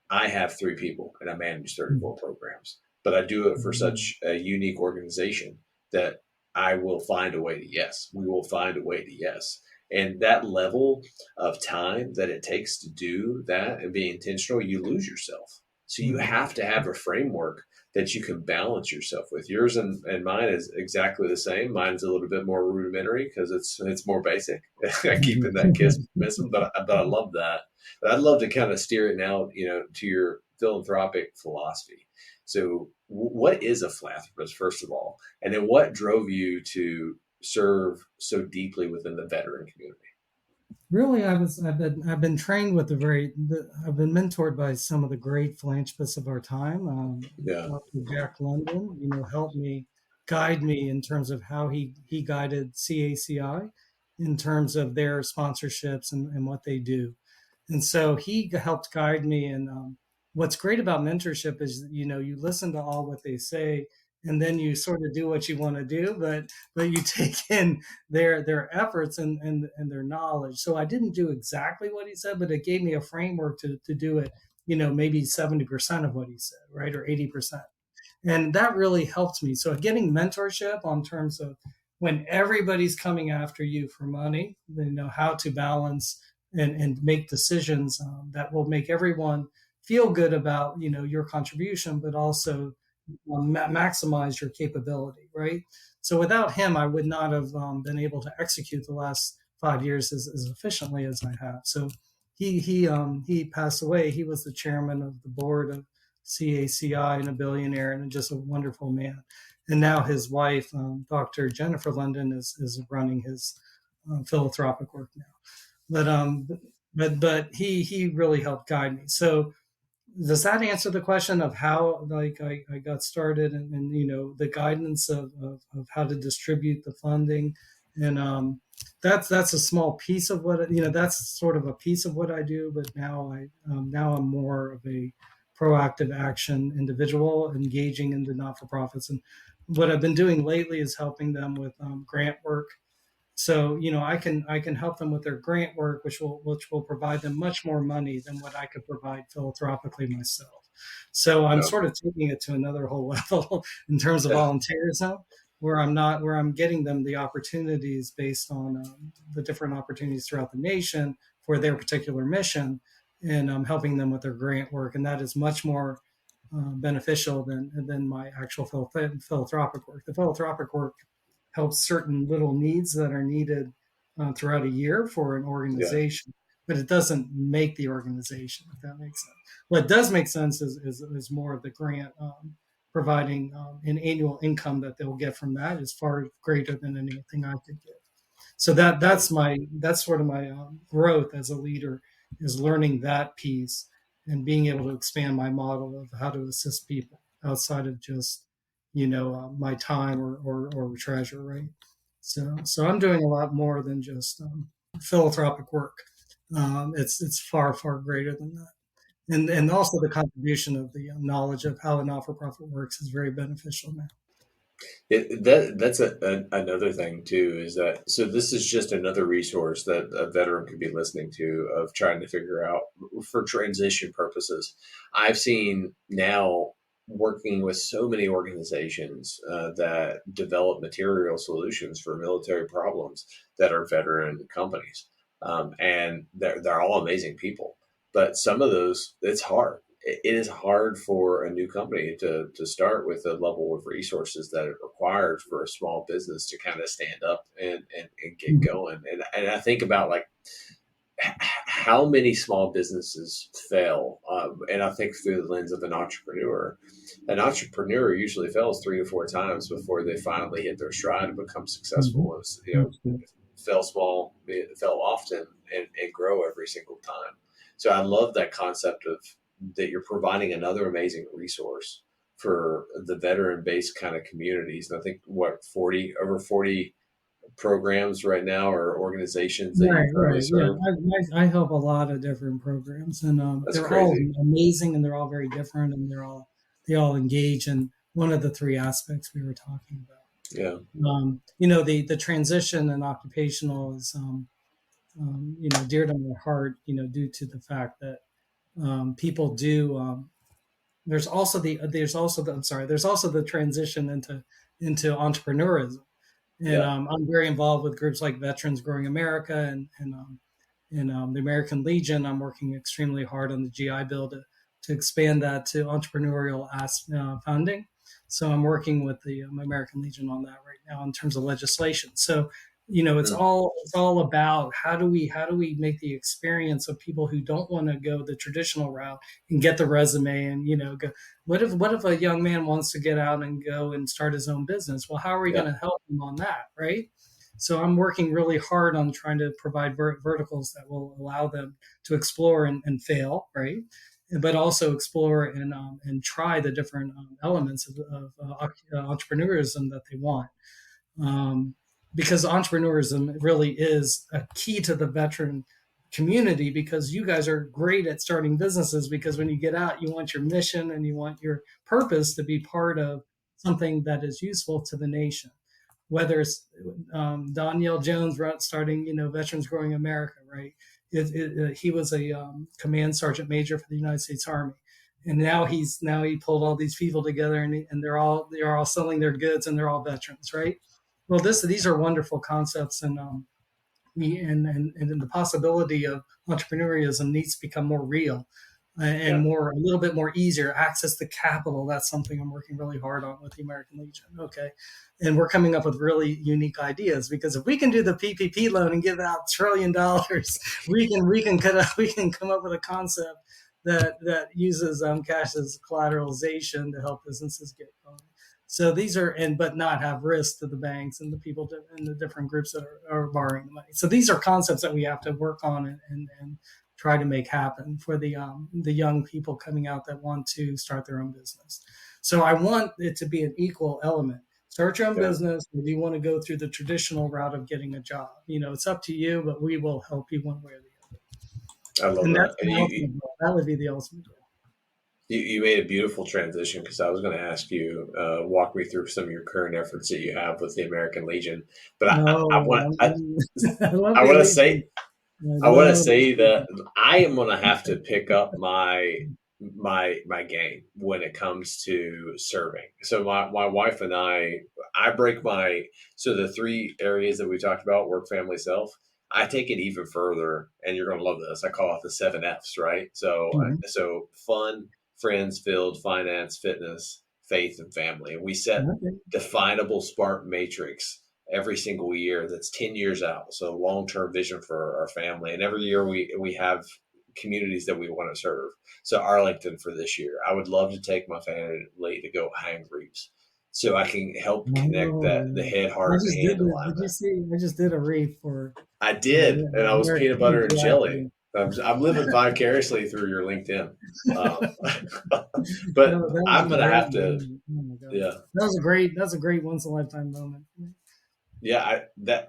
I have 3 people and I manage 34 programs, but I do it for such a unique organization that I will find a way to yes. We will find a way to yes. And that level of time that it takes to do that and be intentional, you lose yourself. So you Right. have to have a framework that you can balance yourself with. Yours and mine is exactly the same. Mine's a little bit more rudimentary because it's more basic. I keep in that kiss missing, but I love that. But I'd love to kind of steer it now, to your philanthropic philosophy. So, what is a philanthropist, first of all, and then what drove you to serve so deeply within the veteran community? Really, I've been trained with I've been mentored by some of the great philanthropists of our time. Yeah, Dr. Jack London, helped me guide me in terms of how he guided CACI in terms of their sponsorships and what they do. And so he helped guide me. And what's great about mentorship is, you listen to all what they say, and then you sort of do what you want to do, but you take in their efforts and their knowledge. So I didn't do exactly what he said, but it gave me a framework to do it. Maybe 70% of what he said, right, or 80%, and that really helped me. So getting mentorship on terms of when everybody's coming after you for money, how to balance and make decisions that will make everyone feel good about your contribution, but also maximize your capability, right? So without him, I would not have been able to execute the last 5 years as efficiently as I have. So he passed away. He was the chairman of the board of CACI and a billionaire and just a wonderful man. And now his wife, Dr. Jennifer London, is running his philanthropic work now. But he really helped guide me. So does that answer the question of how like I got started and the guidance of how to distribute the funding? And that's a small piece of what that's sort of a piece of what I do, but now I'm more of a proactive action individual engaging in the not-for-profits. And what I've been doing lately is helping them with grant work. So I can help them with their grant work, which will provide them much more money than what I could provide philanthropically myself. So I'm No. sort of taking it to another whole level in terms of Yeah. volunteerism, where I'm getting them the opportunities based on the different opportunities throughout the nation for their particular mission, and helping them with their grant work, and that is much more beneficial than my actual philanthropic work. The philanthropic work helps certain little needs that are needed throughout a year for an Yeah. organization, but it doesn't make the organization, if that makes sense. What does make sense is more of the grant providing an annual income that they'll get from that is far greater than anything I could get. So that's sort of my growth as a leader is learning that piece and being able to expand my model of how to assist people outside of just my time or treasure, right? So I'm doing a lot more than just philanthropic work. It's far greater than that, and also the contribution of the knowledge of how a not-for-profit works is very beneficial now. That's another thing too, is that so this is just another resource that a veteran could be listening to of trying to figure out for transition purposes. I've seen now working with so many organizations that develop material solutions for military problems that are veteran companies, and they're all amazing people. But some of those, it's hard. It is hard for a new company to start with the level of resources that it requires for a small business to kind of stand up and get Mhm. going. And I think about like how many small businesses fail. And I think through the lens of an entrepreneur usually fails 3 to 4 times before they finally hit their stride and become Mhm. successful. It's, That's good. fail small, fail often, and grow every single time. So I love that concept of that you're providing another amazing resource for the veteran based kind of communities. And I think what 40 programs right now or organizations that you Right, currently right. Yeah, serve. I help a lot of different programs, and That's they're all crazy. amazing, and they're all very different, and they all engage in one of the three aspects we were talking about. Yeah. The transition and occupational is dear to my heart, due to the fact that people do. There's also the transition into entrepreneurism, and Yeah. I'm very involved with groups like Veterans Growing America and the American Legion. I'm working extremely hard on the GI Bill to expand that to entrepreneurial funding. So I'm working with the American Legion on that right now in terms of legislation. So Mm. it's all about how do we make the experience of people who don't want to go the traditional route and get the resume and go. What if a young man wants to get out and go and start his own business? Well, how are we Yeah. going to help him on that, right? So I'm working really hard on trying to provide verticals that will allow them to explore and fail, right? But also explore and try the different elements of entrepreneurism that they want. Um, because entrepreneurism really is a key to the veteran community, because you guys are great at starting businesses, because when you get out you want your mission and you want your purpose to be part of something that is useful to the nation, whether it's Danielle Jones starting, Veterans Growing America, right? He was a command sergeant major for the United States Army, and now he pulled all these people together, and they're all selling their goods, and they're all veterans, right? Well, these are wonderful concepts, and the possibility of entrepreneurialism needs to become more real and Yeah. a little bit more easier access to capital. That's something I'm working really hard on with the American Legion. Okay, and we're coming up with really unique ideas, because if we can do the PPP loan and give out $1 trillion, we can come up with a concept that uses cash as collateralization to help businesses get going. So these are, and but not have risk to the banks and the people and the different groups that are borrowing the money. So these are concepts that we have to work on and try to make happen for the young people coming out that want to start their own business. So I want it to be an equal element. Start your own Yeah. business, or do you want to go through the traditional route of getting a job? It's up to you, but we will help you one way or the other. I love And that. that's the ultimate goal. That would be the ultimate goal. You made a beautiful transition because I was going to ask you walk me through some of your current efforts that you have with the American Legion, but No, I love I the want to Legion. say I I want to love say that I am going to have to pick up my my game when it comes to serving. So my wife and I break my so the three areas that we talked about, work, family, self. I take it even further, and you're gonna love this. I call it the seven F's, right? Mhm. So fun, friends, filled, finance, fitness, faith, and family. And we set Okay. definable SPART matrix every single year that's 10 years out. So long term vision for our family. And every year we have communities that we want to serve. So Arlington for this year, I would love to take my family to go hang reefs so I can help connect Oh, that the head, yeah. I heart, and just did hand the. Did you alignment. see? I just did a reef I for did, and I was peanut American. butter and jelly. Exactly. I'm living vicariously through your LinkedIn, um, but That was I'm a gonna great have to, moment. Oh my gosh, yeah, that was a great. That's a great once in a lifetime moment. yeah.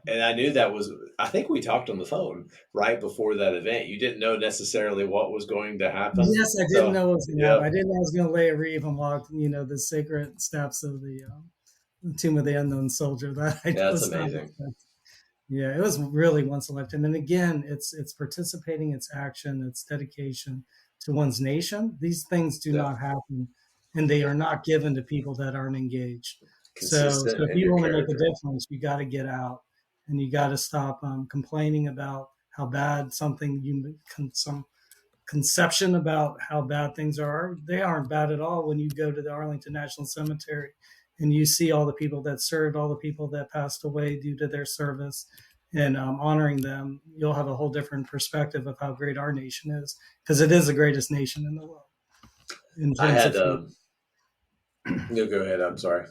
And I knew that was. I think we talked on the phone right before that event. You didn't know necessarily what was going to happen, Yes, I didn't so know what was going to happen. yeah, I didn't know I was going to lay a reef and walk, the sacred steps of the tomb of the unknown soldier. That I yeah, that's was not amazing. expecting. Yeah, it was really once in a lifetime. And again, it's participating, it's action, it's dedication to one's nation. These things do Yeah, not happen, and they are not given to people that aren't engaged. So consistent if in you your want to make a character. difference, you got to get out, and you got to stop complaining about how bad some conception about how bad things are. They aren't bad at all when you go to the Arlington National Cemetery and you see all the people that served, all the people that passed away due to their service, and honoring them. You'll have a whole different perspective of how great our nation is, because it is the greatest nation in the world in I terms of had freedom. no, go ahead. I'm sorry.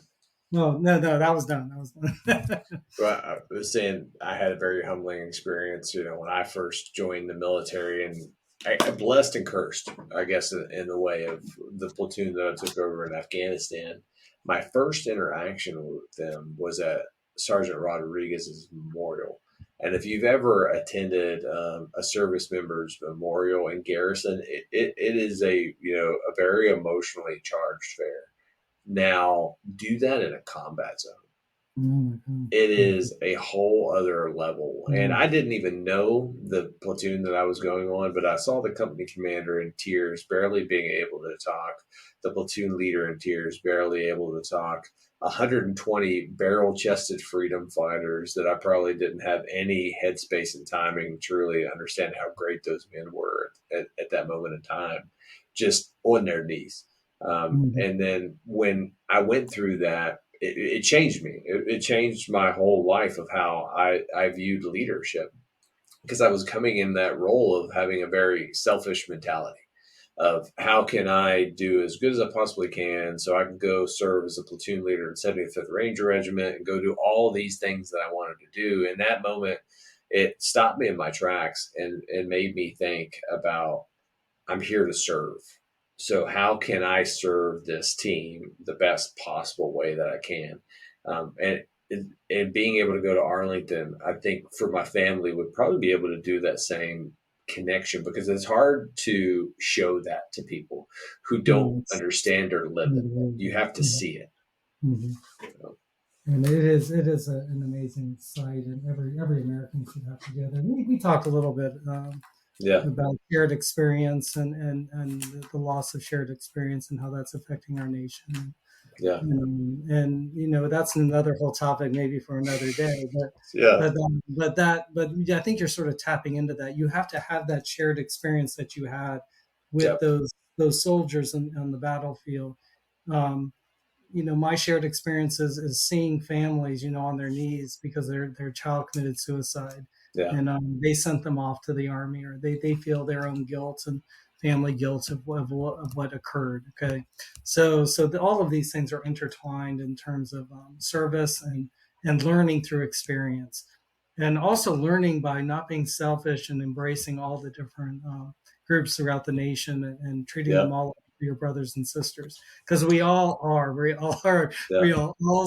No, no, no, that was done. That was done. Well, I was saying I had a very humbling experience. When I first joined the military, and I blessed and cursed, I guess, in the way of the platoon that I took over in Afghanistan. My first interaction with them was at Sergeant Rodriguez's memorial. And if you've ever attended a service member's memorial in Garrison, it is a very emotionally charged fair. Now, do that in a combat zone, Mhm, it mhm, is a whole other level. And mhm, I didn't even know the platoon that I was going on, but I saw the company commander in tears, barely being able to talk, the platoon leader in tears, barely able to talk, 120 barrel chested freedom fighters that I probably didn't have any headspace and timing to really understand how great those men were at that moment in time, just on their knees. mhm, And then when I went through that, it changed me. It changed my whole life of how I viewed leadership, because I was coming in that role of having a very selfish mentality of how can I do as good as I possibly can so I can go serve as a platoon leader in 75th Ranger Regiment and go do all these things that I wanted to do. In that moment, it stopped me in my tracks and made me think about, I'm here to serve. So how can I serve this team the best possible way that I can? And being able to go to Arlington, I think for my family would probably be able to do that same connection, because it's hard to show that to people who don't mhm. It's understand or live it. You unbelievable. have to Yeah. see it. Mhm. You know? And it is an amazing sight, and every American should have to go there. We talked a little bit Yeah, about shared experience and the loss of shared experience and how that's affecting our nation. yeah, And that's another whole topic maybe for another day. But yeah, but I think you're sort of tapping into that. You have to have that shared experience that you had with yep, those soldiers on the battlefield. Um, my shared experience is seeing families, on their knees because their child committed suicide, yeah, and they sent them off to the army, or they feel their own guilt and family guilt of what occurred. Okay, so all of these things are intertwined in terms of service and learning through experience, and also learning by not being selfish and embracing all the different groups throughout the nation, and treating yeah, them all like your brothers and sisters, because we all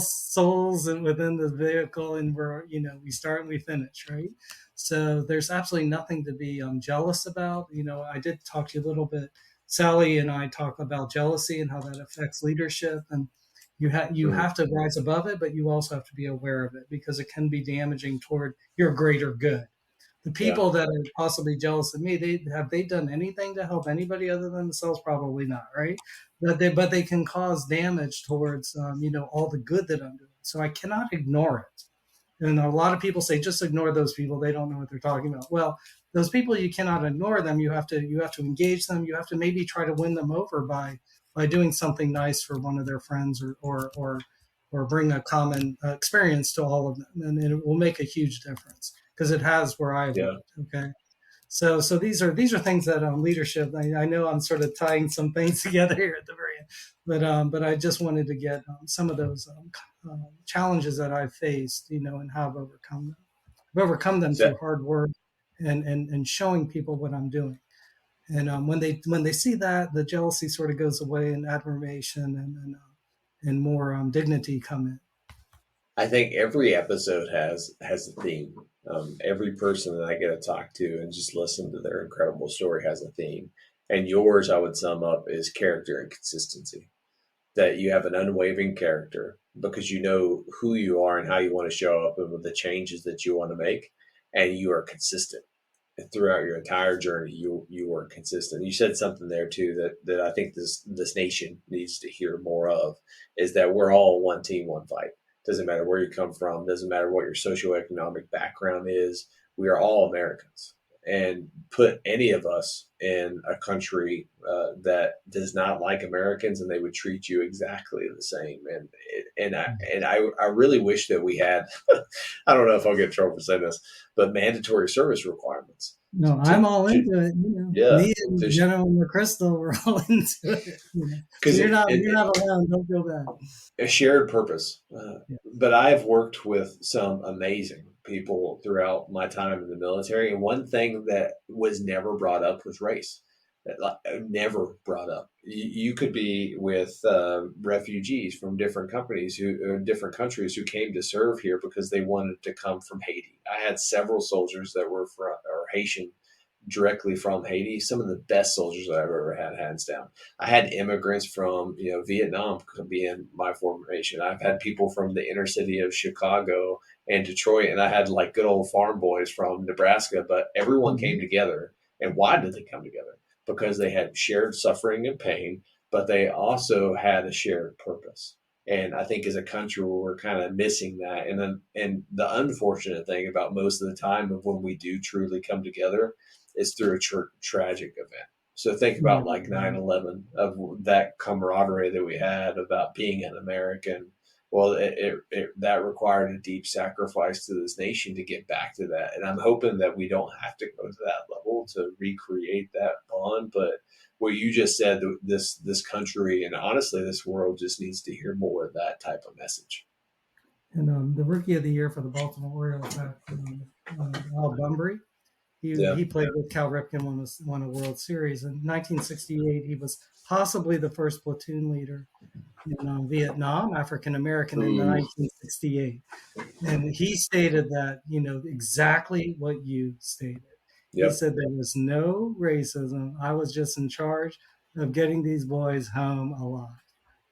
souls and within the vehicle, and we start and we finish, right? So there's absolutely nothing to be jealous about. I did talk to you a little bit. Sally and I talk about jealousy and how that affects leadership, and you mm, have to rise above it, but you also have to be aware of it because it can be damaging toward your greater good. The Yeah. people that are possibly jealous of me, they done anything to help anybody other than themselves? Probably not, right? But they can cause damage towards all the good that I'm doing. So I cannot ignore it. And a lot of people say just ignore those people. They don't know what they're talking about. Well, those people, you cannot ignore them. You have to engage them. You have to maybe try to win them over by doing something nice for one of their friends, or bring a common experience to all of them, and it will make a huge difference because it has where I've Yeah. lived. Okay. So these are things that leadership. I know I'm sort of tying some things together here at the very end, but I just wanted to get some of those challenges that I've faced, and how I've overcome them. I've overcome them So through hard work and showing people what I'm doing. And when they see that, the jealousy sort of goes away, and admiration and more dignity come in. I think every episode has a theme. Every person that I get to talk to and just listen to their incredible story has a theme. And yours, I would sum up, is character and consistency. That you have an unwavering character because you know who you are and how you want to show up and with the changes that you want to make, and you are consistent throughout your entire journey. You were consistent. You said something there too that I think this nation needs to hear more of, is that we're all one team, one fight. Doesn't matter where you come from, doesn't matter what your socioeconomic background is. We are all Americans. And put any of us in a country that does not like Americans, and they would treat you exactly the same. And I really wish that we had. I don't know if I'll get in trouble for saying this, but mandatory service requirements No, I'm to, all to into it. yeah, Me and General McChrystal, we're all into it. So because you're not alone. Don't feel bad. a shared purpose. Yeah. But I've worked with some amazing people throughout my time in the military, and one thing that was never brought up was race. Never brought up. You could be with refugees from different countries who came to serve here because they wanted to come from Haiti. I had several soldiers that were from or Haitian directly from Haiti. Some of the best soldiers that I've ever had, hands down. I had immigrants from Vietnam being my formation. I've had people from the inner city of Chicago and Detroit, and I had like good old farm boys from Nebraska. But everyone Mhm. came together, and why did they come together? Because they had shared suffering and pain, but they also had a shared purpose. And I think as a country, we're kind of missing that. And the unfortunate thing about most of the time of when we do truly come together is through a tragic event. So think about like Yeah. 9/11, of that camaraderie that we had about being an American. Well, that required a deep sacrifice to this nation to get back to that. And I'm hoping that we don't have to go to that level to recreate that bond. But what you just said, this country and honestly this world just needs to hear more of that type of message. And the rookie of the year for the Baltimore Orioles, Al Bunbury. Yeah. He played with Cal Ripken, won a World Series in 1968. He was possibly the first platoon leader in Vietnam, African American, in Ooh. 1968. And he stated that, exactly what you stated. He Yep. said there was no racism. I was just in charge of getting these boys home alive.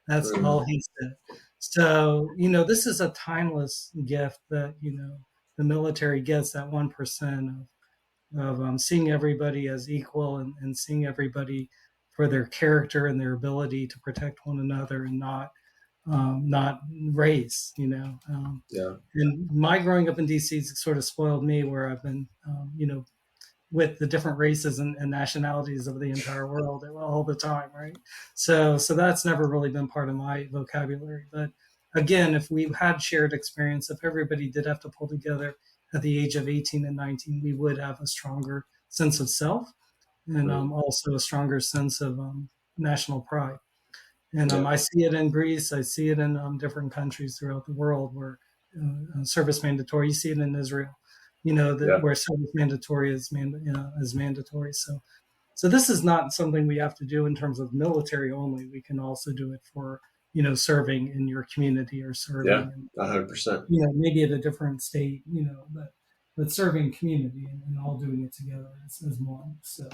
That's all Mm. he said. So, this is a timeless gift that, the military gets, that 1% of seeing everybody as equal, and seeing everybody for their character and their ability to protect one another, and not race. Yeah. And my growing up in DC sort of spoiled me, where I've been, with the different races and nationalities of the entire world all the time, right? So that's never really been part of my vocabulary. But again, if we had shared experience, if everybody did have to pull together at the age of 18 and 19, we would have a stronger sense of self, and Mm. also a stronger sense of national pride. And Yeah. I see it in Greece. I see it in different countries throughout the world where service mandatory. You see it in Israel, that Yeah. where service mandatory is mandatory. So this is not something we have to do in terms of military only. We can also do it for serving in your community, or Yeah. serving in, 100%. maybe at a different state, but serving community, and all doing it together as one. So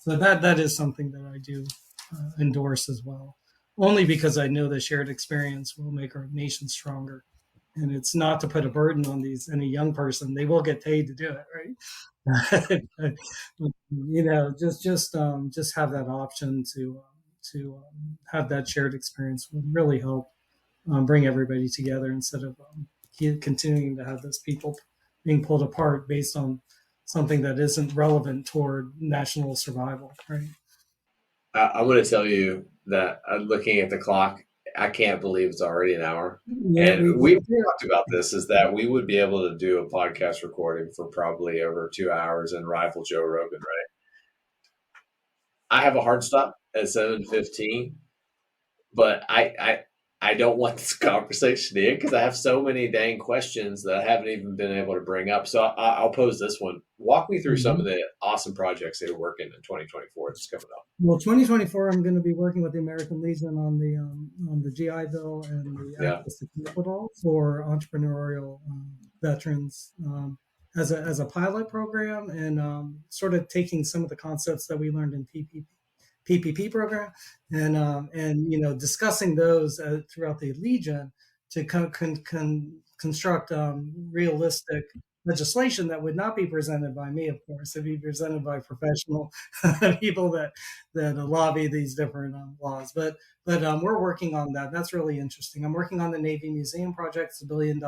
that is something that I do endorse as well, only because I know the shared experience will make our nation stronger. And it's not to put a burden on any young person. They will get paid to do it, right? Just have that option to have that shared experience would really help bring everybody together instead of continuing to have those people being pulled apart based on something that isn't relevant toward national survival, right? I'm going to tell you that looking at the clock, I can't believe it's already an hour. Yeah, And we we did. talked about this is that we would be able to do a podcast recording for probably over 2 hours and rival Joe Rogan, right? I have a hard stop at 7:15, but I don't want this conversation to end because I have so many dang questions that I haven't even been able to bring up. So I'll pose this one. Walk me through some of Mhm. the awesome projects that are working in 2024 that's coming up. Well, 2024, I'm going to be working with the American Legion on the GI Bill and the Yeah. Access to Capital for entrepreneurial veterans as a pilot program, and sort of taking some of the concepts that we learned in PPP program, and discussing those throughout the Legion to construct realistic legislation that would not be presented by me, of course. It'd be presented by professional people that lobby these different laws. But we're working on that. That's really interesting. I'm working on the Navy Museum project. It's $1 billion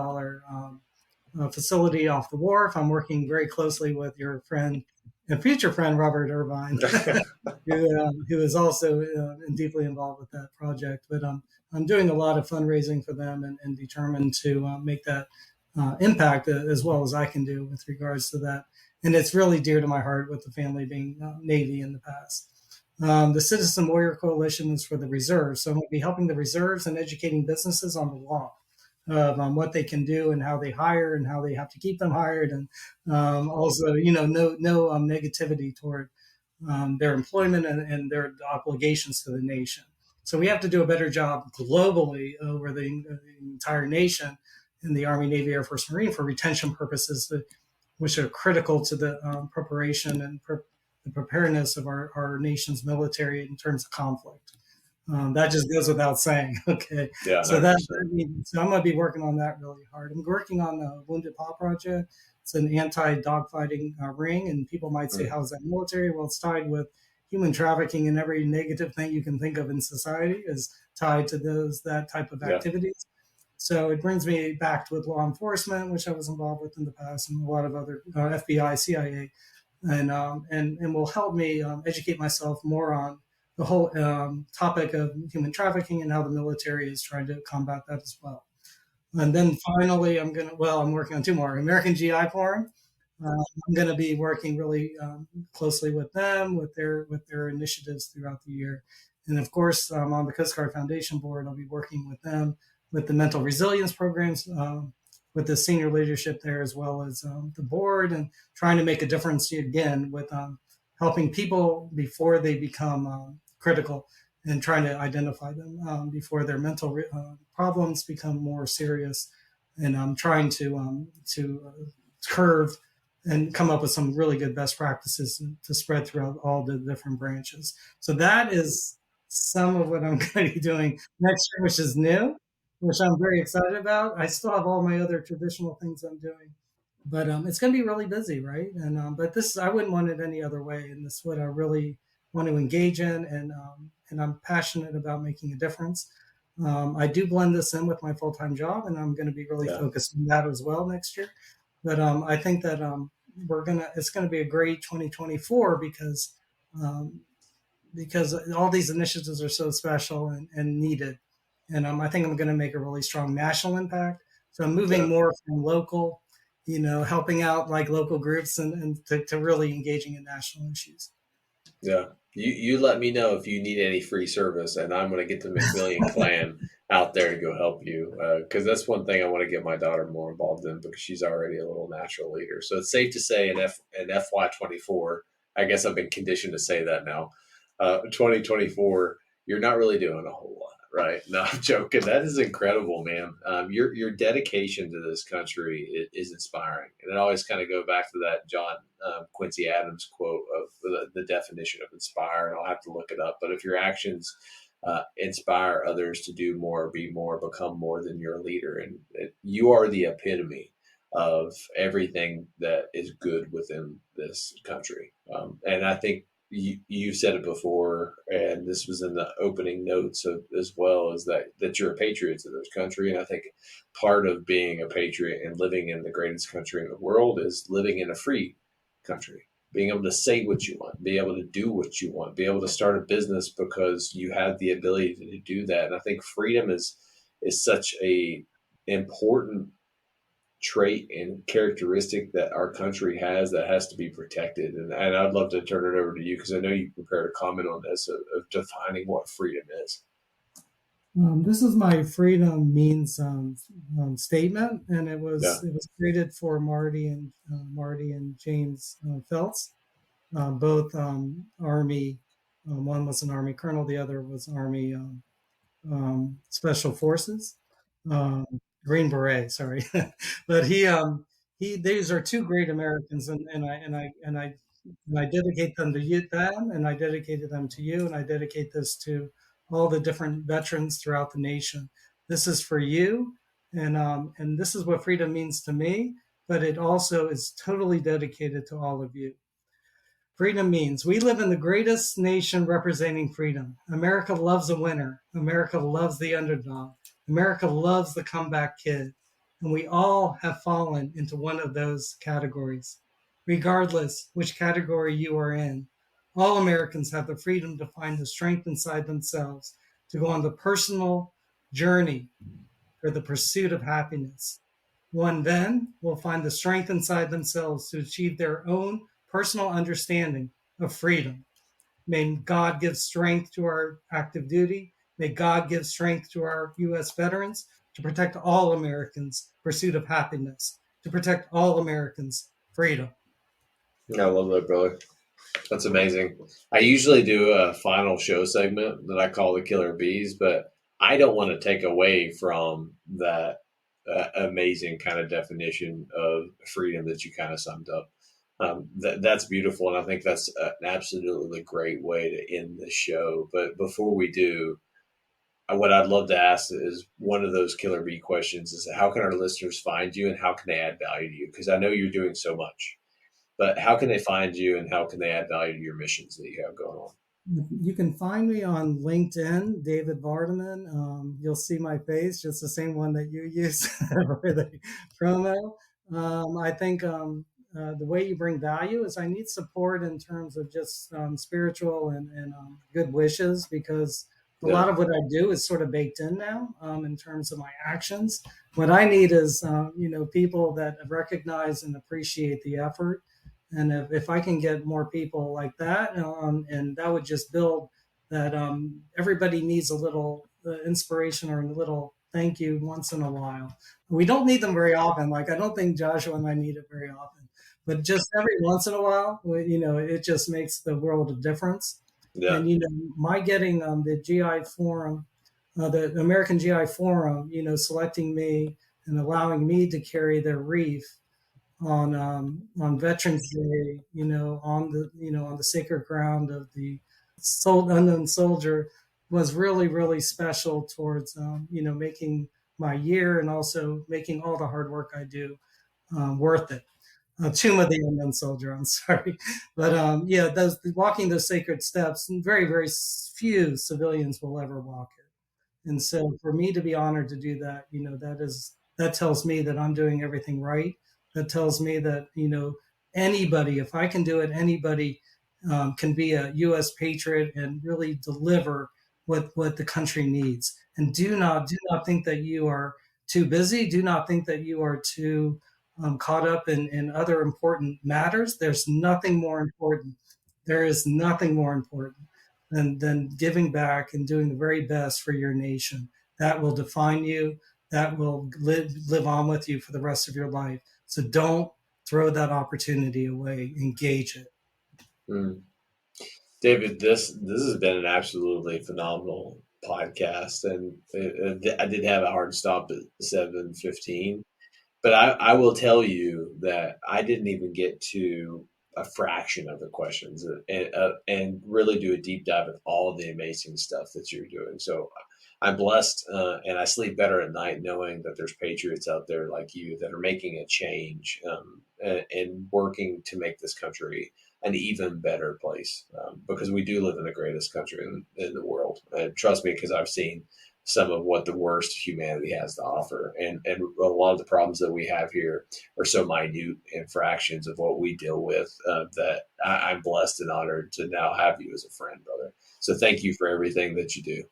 facility off the wharf. I'm working very closely with your friend and future friend Robert Irvine, who is also deeply involved with that project. But I'm doing a lot of fundraising for them and determined to make that impact as well as I can do with regards to that. And it's really dear to my heart with the family being Navy in the past. The Citizen Warrior Coalition is for the reserves. So I'm going to be helping the reserves and educating businesses on the law of what they can do and how they hire and how they have to keep them hired. And also, no negativity toward their employment and their obligations to the nation. So we have to do a better job globally over the entire nation in the Army, Navy, Air Force, Marine for retention purposes, which are critical to the preparation and the preparedness of our nation's military in terms of conflict. That just goes without saying. Okay, Yeah, so that 100%. I mean, so I'm going to be working on that really hard. I'm working on the Wounded Paw project. It's an anti-dogfighting ring, and people might say, Mm, "How's that military?" Well, it's tied with human trafficking, and every negative thing you can think of in society is tied to that type of yeah. activities. So it brings me back with law enforcement, which I was involved with in the past, and a lot of other FBI, CIA, and will help me educate myself more on the whole topic of human trafficking and how the military is trying to combat that as well. And then finally, I'm working on two more. American GI Forum. I'm going to be working really closely with them, with their initiatives throughout the year. And of course, on the Coast Guard Foundation board, I'll be working with them with the mental resilience programs, with the senior leadership there, as well as the board, and trying to make a difference again with helping people before they become critical and trying to identify them before their mental problems become more serious, and trying to curve and come up with some really good best practices to spread throughout all the different branches. So that is some of what I'm going to be doing next year, which is new, which I'm very excited about. I still have all my other traditional things I'm doing, but it's going to be really busy, right? And but this I wouldn't want it any other way, and this is what I really want to engage in, and I'm passionate about making a difference. I do blend this in with my full time job, and I'm going to be really Yeah. focused on that as well next year. But I think that it's gonna be a great 2024 um, because all these initiatives are so special and needed, and I think I'm going to make a really strong national impact. So I'm moving Yeah. more from local, helping out like local groups and to really engaging in national issues. Yeah. You let me know if you need any free service, and I'm going to get the McMillian clan out there to go help you. Because that's one thing I want to get my daughter more involved in because she's already a little natural leader. So it's safe to say in FY24, I guess I've been conditioned to say that now. 2024, you're not really doing a whole lot, right? No, I'm joking. That is incredible, man. Your dedication to this country is inspiring, and it always kind of go back to that John Quincy Adams quote of the definition of inspire, and I'll have to look it up. But if your actions inspire others to do more, be more, become more than your leader. And you are the epitome of everything that is good within this country. And I think you said it before, and this was in the opening notes as well, is that you're a patriot to this country. And I think part of being a patriot and living in the greatest country in the world is living in a free country, being able to say what you want, be able to do what you want, be able to start a business because you have the ability to do that. And I think freedom is such a important trait and characteristic that our country has that has to be protected. And I'd love to turn it over to you because I know you prepared a comment on this of defining what freedom is. This is my freedom means statement, and Yeah. it was created for Marty and James Phelps, both Army. One was an Army colonel, the other was Army Special Forces, um, Green Beret. Sorry, but he these are two great Americans, and I dedicate them to you, them, and I dedicated them to you, and I dedicate this to all the different veterans throughout the nation. This is for you, and this is what freedom means to me. But it also is totally dedicated to all of you. Freedom means we live in the greatest nation representing freedom. America loves a winner. America loves the underdog. America loves the comeback kid. And we all have fallen into one of those categories. Regardless which category you are in, all Americans have the freedom to find the strength inside themselves to go on the personal journey for the pursuit of happiness. One then will find the strength inside themselves to achieve their own personal understanding of freedom. May God give strength to our active duty. May God give strength to our U.S. veterans to protect all Americans' pursuit of happiness, to protect all Americans' freedom. I love that, brother. That's amazing. I usually do a final show segment that I call the Killer Bees, but I don't want to take away from that amazing kind of definition of freedom that you kind of summed up. That's beautiful, and I think that's an absolutely great way to end the show. But before we do, what I'd love to ask is one of those killer bee questions: is how can our listeners find you, and how can they add value to you? Because I know you're doing so much, but how can they find you, and how can they add value to your missions that you have going on? You can find me on LinkedIn, David Vardeman. You'll see my face, just the same one that you use for the promo. I think the way you bring value is I need support in terms of just spiritual and good wishes because a Yeah. lot of what I do is sort of baked in now in terms of my actions. What I need is, people that recognize and appreciate the effort, and if I can get more people like that, and that would just build that everybody needs a little inspiration or a little thank you once in a while. We don't need them very often. Like, I don't think Joshua and I need it very often, but just every once in a while, it just makes the world a difference. Yeah. And, my getting the GI Forum, the American GI Forum, selecting me and allowing me to carry their wreath on Veterans Day, on the sacred ground of the unknown soldier, was really really special towards making my year and also making all the hard work I do worth it. Tomb of the Unknown Soldier. I'm sorry, but yeah, those walking those sacred steps, very very few civilians will ever walk it. And so for me to be honored to do that, that tells me that I'm doing everything right. That tells me that, anybody, if I can do it, anybody can be a U.S. patriot and really deliver what the country needs. And do not think that you are too busy. Do not think that you are too caught up in other important matters. There's nothing more important. There is nothing more important than giving back and doing the very best for your nation. That will define you. That will live on with you for the rest of your life. So don't throw that opportunity away. Engage it. Mm. David, this has been an absolutely phenomenal podcast, and I did have a hard stop at 7:15. But I will tell you that I didn't even get to a fraction of the questions, and really do a deep dive in all of the amazing stuff that you're doing. So I'm blessed, and I sleep better at night knowing that there's patriots out there like you that are making a change, and working to make this country an even better place, because we do live in the greatest country in the world. And trust me, because I've seen some of what the worst humanity has to offer. And a lot of the problems that we have here are so minute and fractions of what we deal with, that I'm blessed and honored to now have you as a friend, brother. So thank you for everything that you do.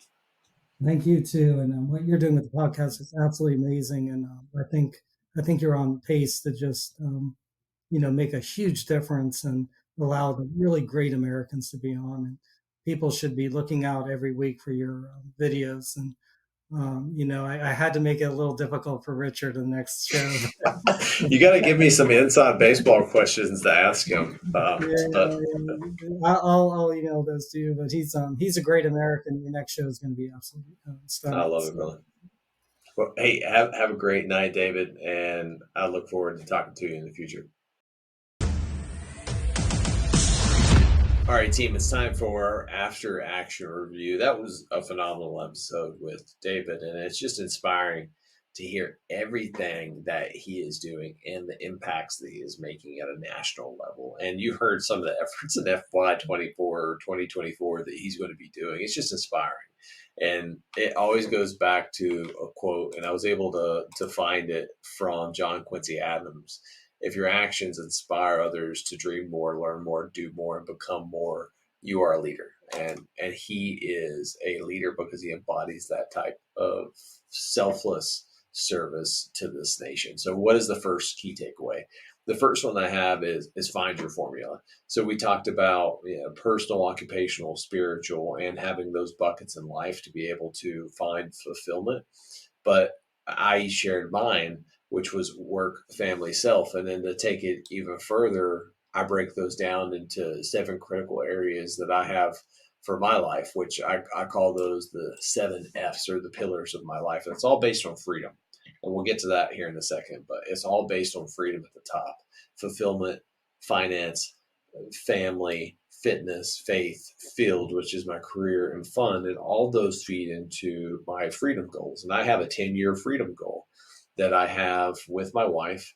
Thank you too, and what you're doing with the podcast is absolutely amazing. And I think you're on pace to just make a huge difference and allow the really great Americans to be on. And people should be looking out every week for your videos. And I had to make it a little difficult for Richard the next show. You got to give me some inside baseball questions to ask him. Yeah, But I'll email those to you. But he's a great American. Your next show is going to be absolutely I stunning. love it, So brother. Well, hey, have a great night, David, and I look forward to talking to you in the future. All right, team, it's time for our after action review. That was a phenomenal episode with David, and it's just inspiring to hear everything that he is doing and the impacts that he is making at a national level. And you heard some of the efforts in FY24 or 2024 that he's going to be doing. It's just inspiring. And it always goes back to a quote, and I was able to find it from John Quincy Adams. If your actions inspire others to dream more, learn more, do more, and become more, you are a leader. And he is a leader because he embodies that type of selfless service to this nation. So what is the first key takeaway? The first one I have is find your formula. So we talked about, personal, occupational, spiritual, and having those buckets in life to be able to find fulfillment. But I shared mine, which was work, family, self. And then to take it even further, I break those down into 7 critical areas that I have for my life, which I call those the 7 F's, or the pillars of my life. And it's all based on freedom. And we'll get to that here in a second, but it's all based on freedom at the top: fulfillment, finance, family, fitness, faith, field, which is my career, and fun. And all those feed into my freedom goals. And I have a 10-year freedom goal that I have with my wife,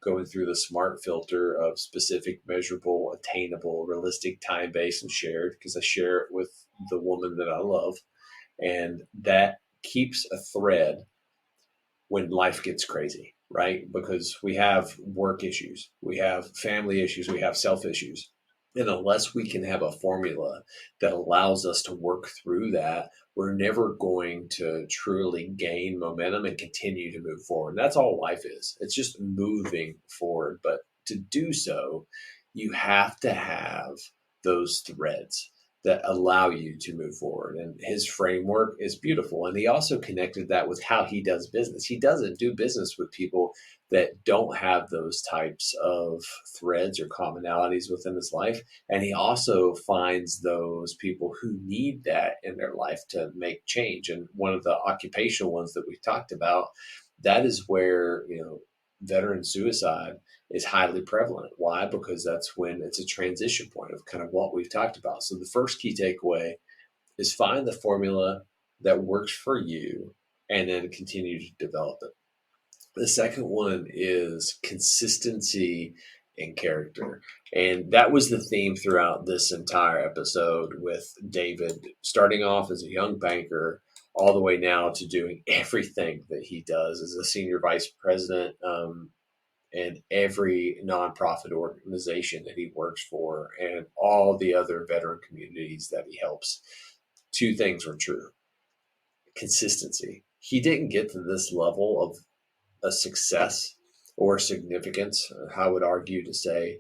going through the SMART filter of specific, measurable, attainable, realistic, time based, and shared, because I share it with the woman that I love. And that keeps a thread when life gets crazy, right? Because we have work issues, we have family issues, we have self issues. And unless we can have a formula that allows us to work through that, we're never going to truly gain momentum and continue to move forward. And that's all life is. It's just moving forward. But to do so, you have to have those threads that allow you to move forward. And his framework is beautiful. And he also connected that with how he does business. He doesn't do business with people that don't have those types of threads or commonalities within his life. And he also finds those people who need that in their life to make change. And one of the occupational ones that we've talked about, that is where, veteran suicide is highly prevalent. Why? Because that's when it's a transition point of kind of what we've talked about. So the first key takeaway is find the formula that works for you and then continue to develop it. The second one is consistency and character. And that was the theme throughout this entire episode, with David starting off as a young banker all the way now to doing everything that he does as a senior vice president, and every nonprofit organization that he works for, and all the other veteran communities that he helps. 2 things were true: consistency. He didn't get to this level of a success or significance, I would argue to say,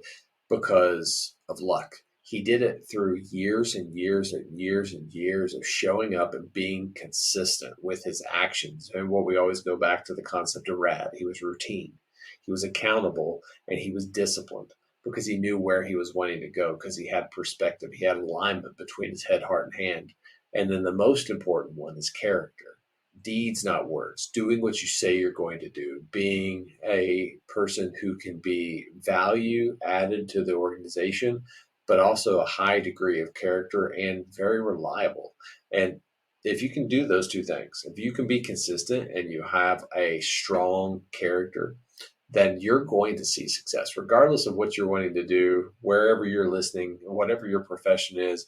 because of luck. He did it through years and years and years and years of showing up and being consistent with his actions. And what we always go back to the concept of RAD. He was routine, he was accountable, and he was disciplined, because he knew where he was wanting to go, because he had perspective, he had alignment between his head, heart, and hand. And then the most important one is character. deeds, not words, doing what you say you're going to do, being a person who can be value added to the organization, but also a high degree of character and very reliable. And if you can do those two things, if you can be consistent and you have a strong character, then you're going to see success, regardless of what you're wanting to do, wherever you're listening, whatever your profession is.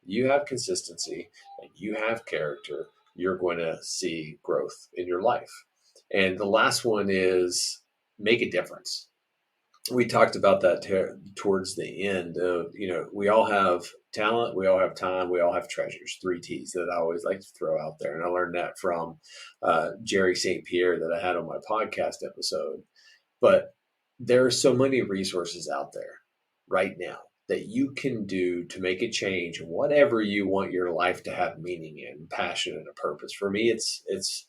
You have consistency and you have character, you're going to see growth in your life. And the last one is make a difference. We talked about that towards the end of, we all have talent, we all have time, we all have treasures, 3 T's that I always like to throw out there. And I learned that from Jerry St. Pierre that I had on my podcast episode. But there are so many resources out there right now that you can do to make a change in whatever you want your life to have meaning in, passion, and a purpose. For me, it's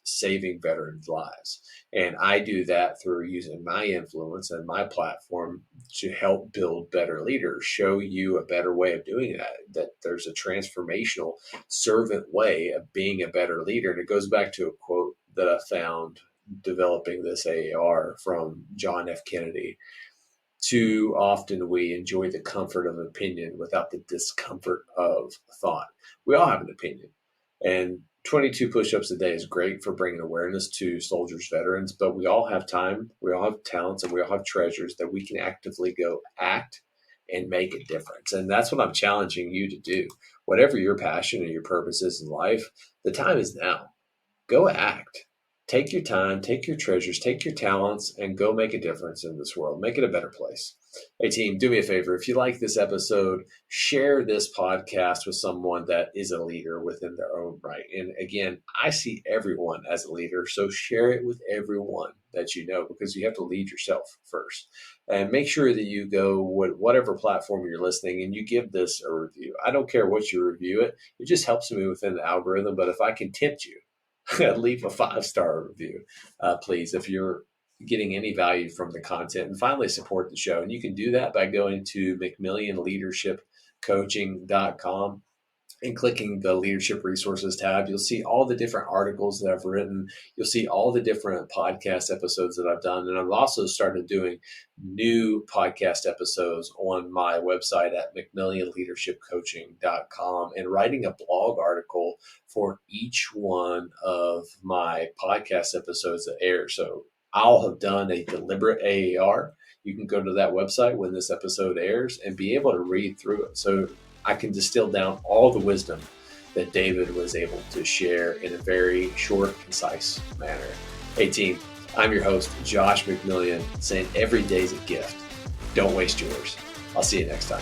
saving veterans' lives. And I do that through using my influence and my platform to help build better leaders, show you a better way of doing that there's a transformational servant way of being a better leader. And it goes back to a quote that I found developing this AAR from John F. Kennedy. Too often we enjoy the comfort of opinion without the discomfort of thought. We all have an opinion, and 22 push-ups a day is great for bringing awareness to soldiers, veterans, but we all have time, we all have talents, and we all have treasures that we can actively go act and make a difference. And that's what I'm challenging you to do. Whatever your passion and your purpose is in life, the time is now. Go act. Take your time, take your treasures, take your talents, and go make a difference in this world. Make it a better place. Hey, team, do me a favor. If you like this episode, share this podcast with someone that is a leader within their own right. And again, I see everyone as a leader, so share it with everyone that you know, because you have to lead yourself first. And make sure that you go with whatever platform you're listening and you give this a review. I don't care what you review it. It just helps me within the algorithm. But if I can tempt you, leave a 5-star review, please, if you're getting any value from the content. And finally, support the show. And you can do that by going to McMillionLeadershipCoaching.com and clicking the leadership resources tab. You'll see all the different articles that I've written. You'll see all the different podcast episodes that I've done. And I've also started doing new podcast episodes on my website at McMillionLeadershipCoaching.com and writing a blog article for each one of my podcast episodes that air. So I'll have done a deliberate AAR. You can go to that website when this episode airs and be able to read through it. So I can distill down all the wisdom that David was able to share in a very short, concise manner. Hey team, I'm your host, Josh McMillion, saying every day's a gift. Don't waste yours. I'll see you next time.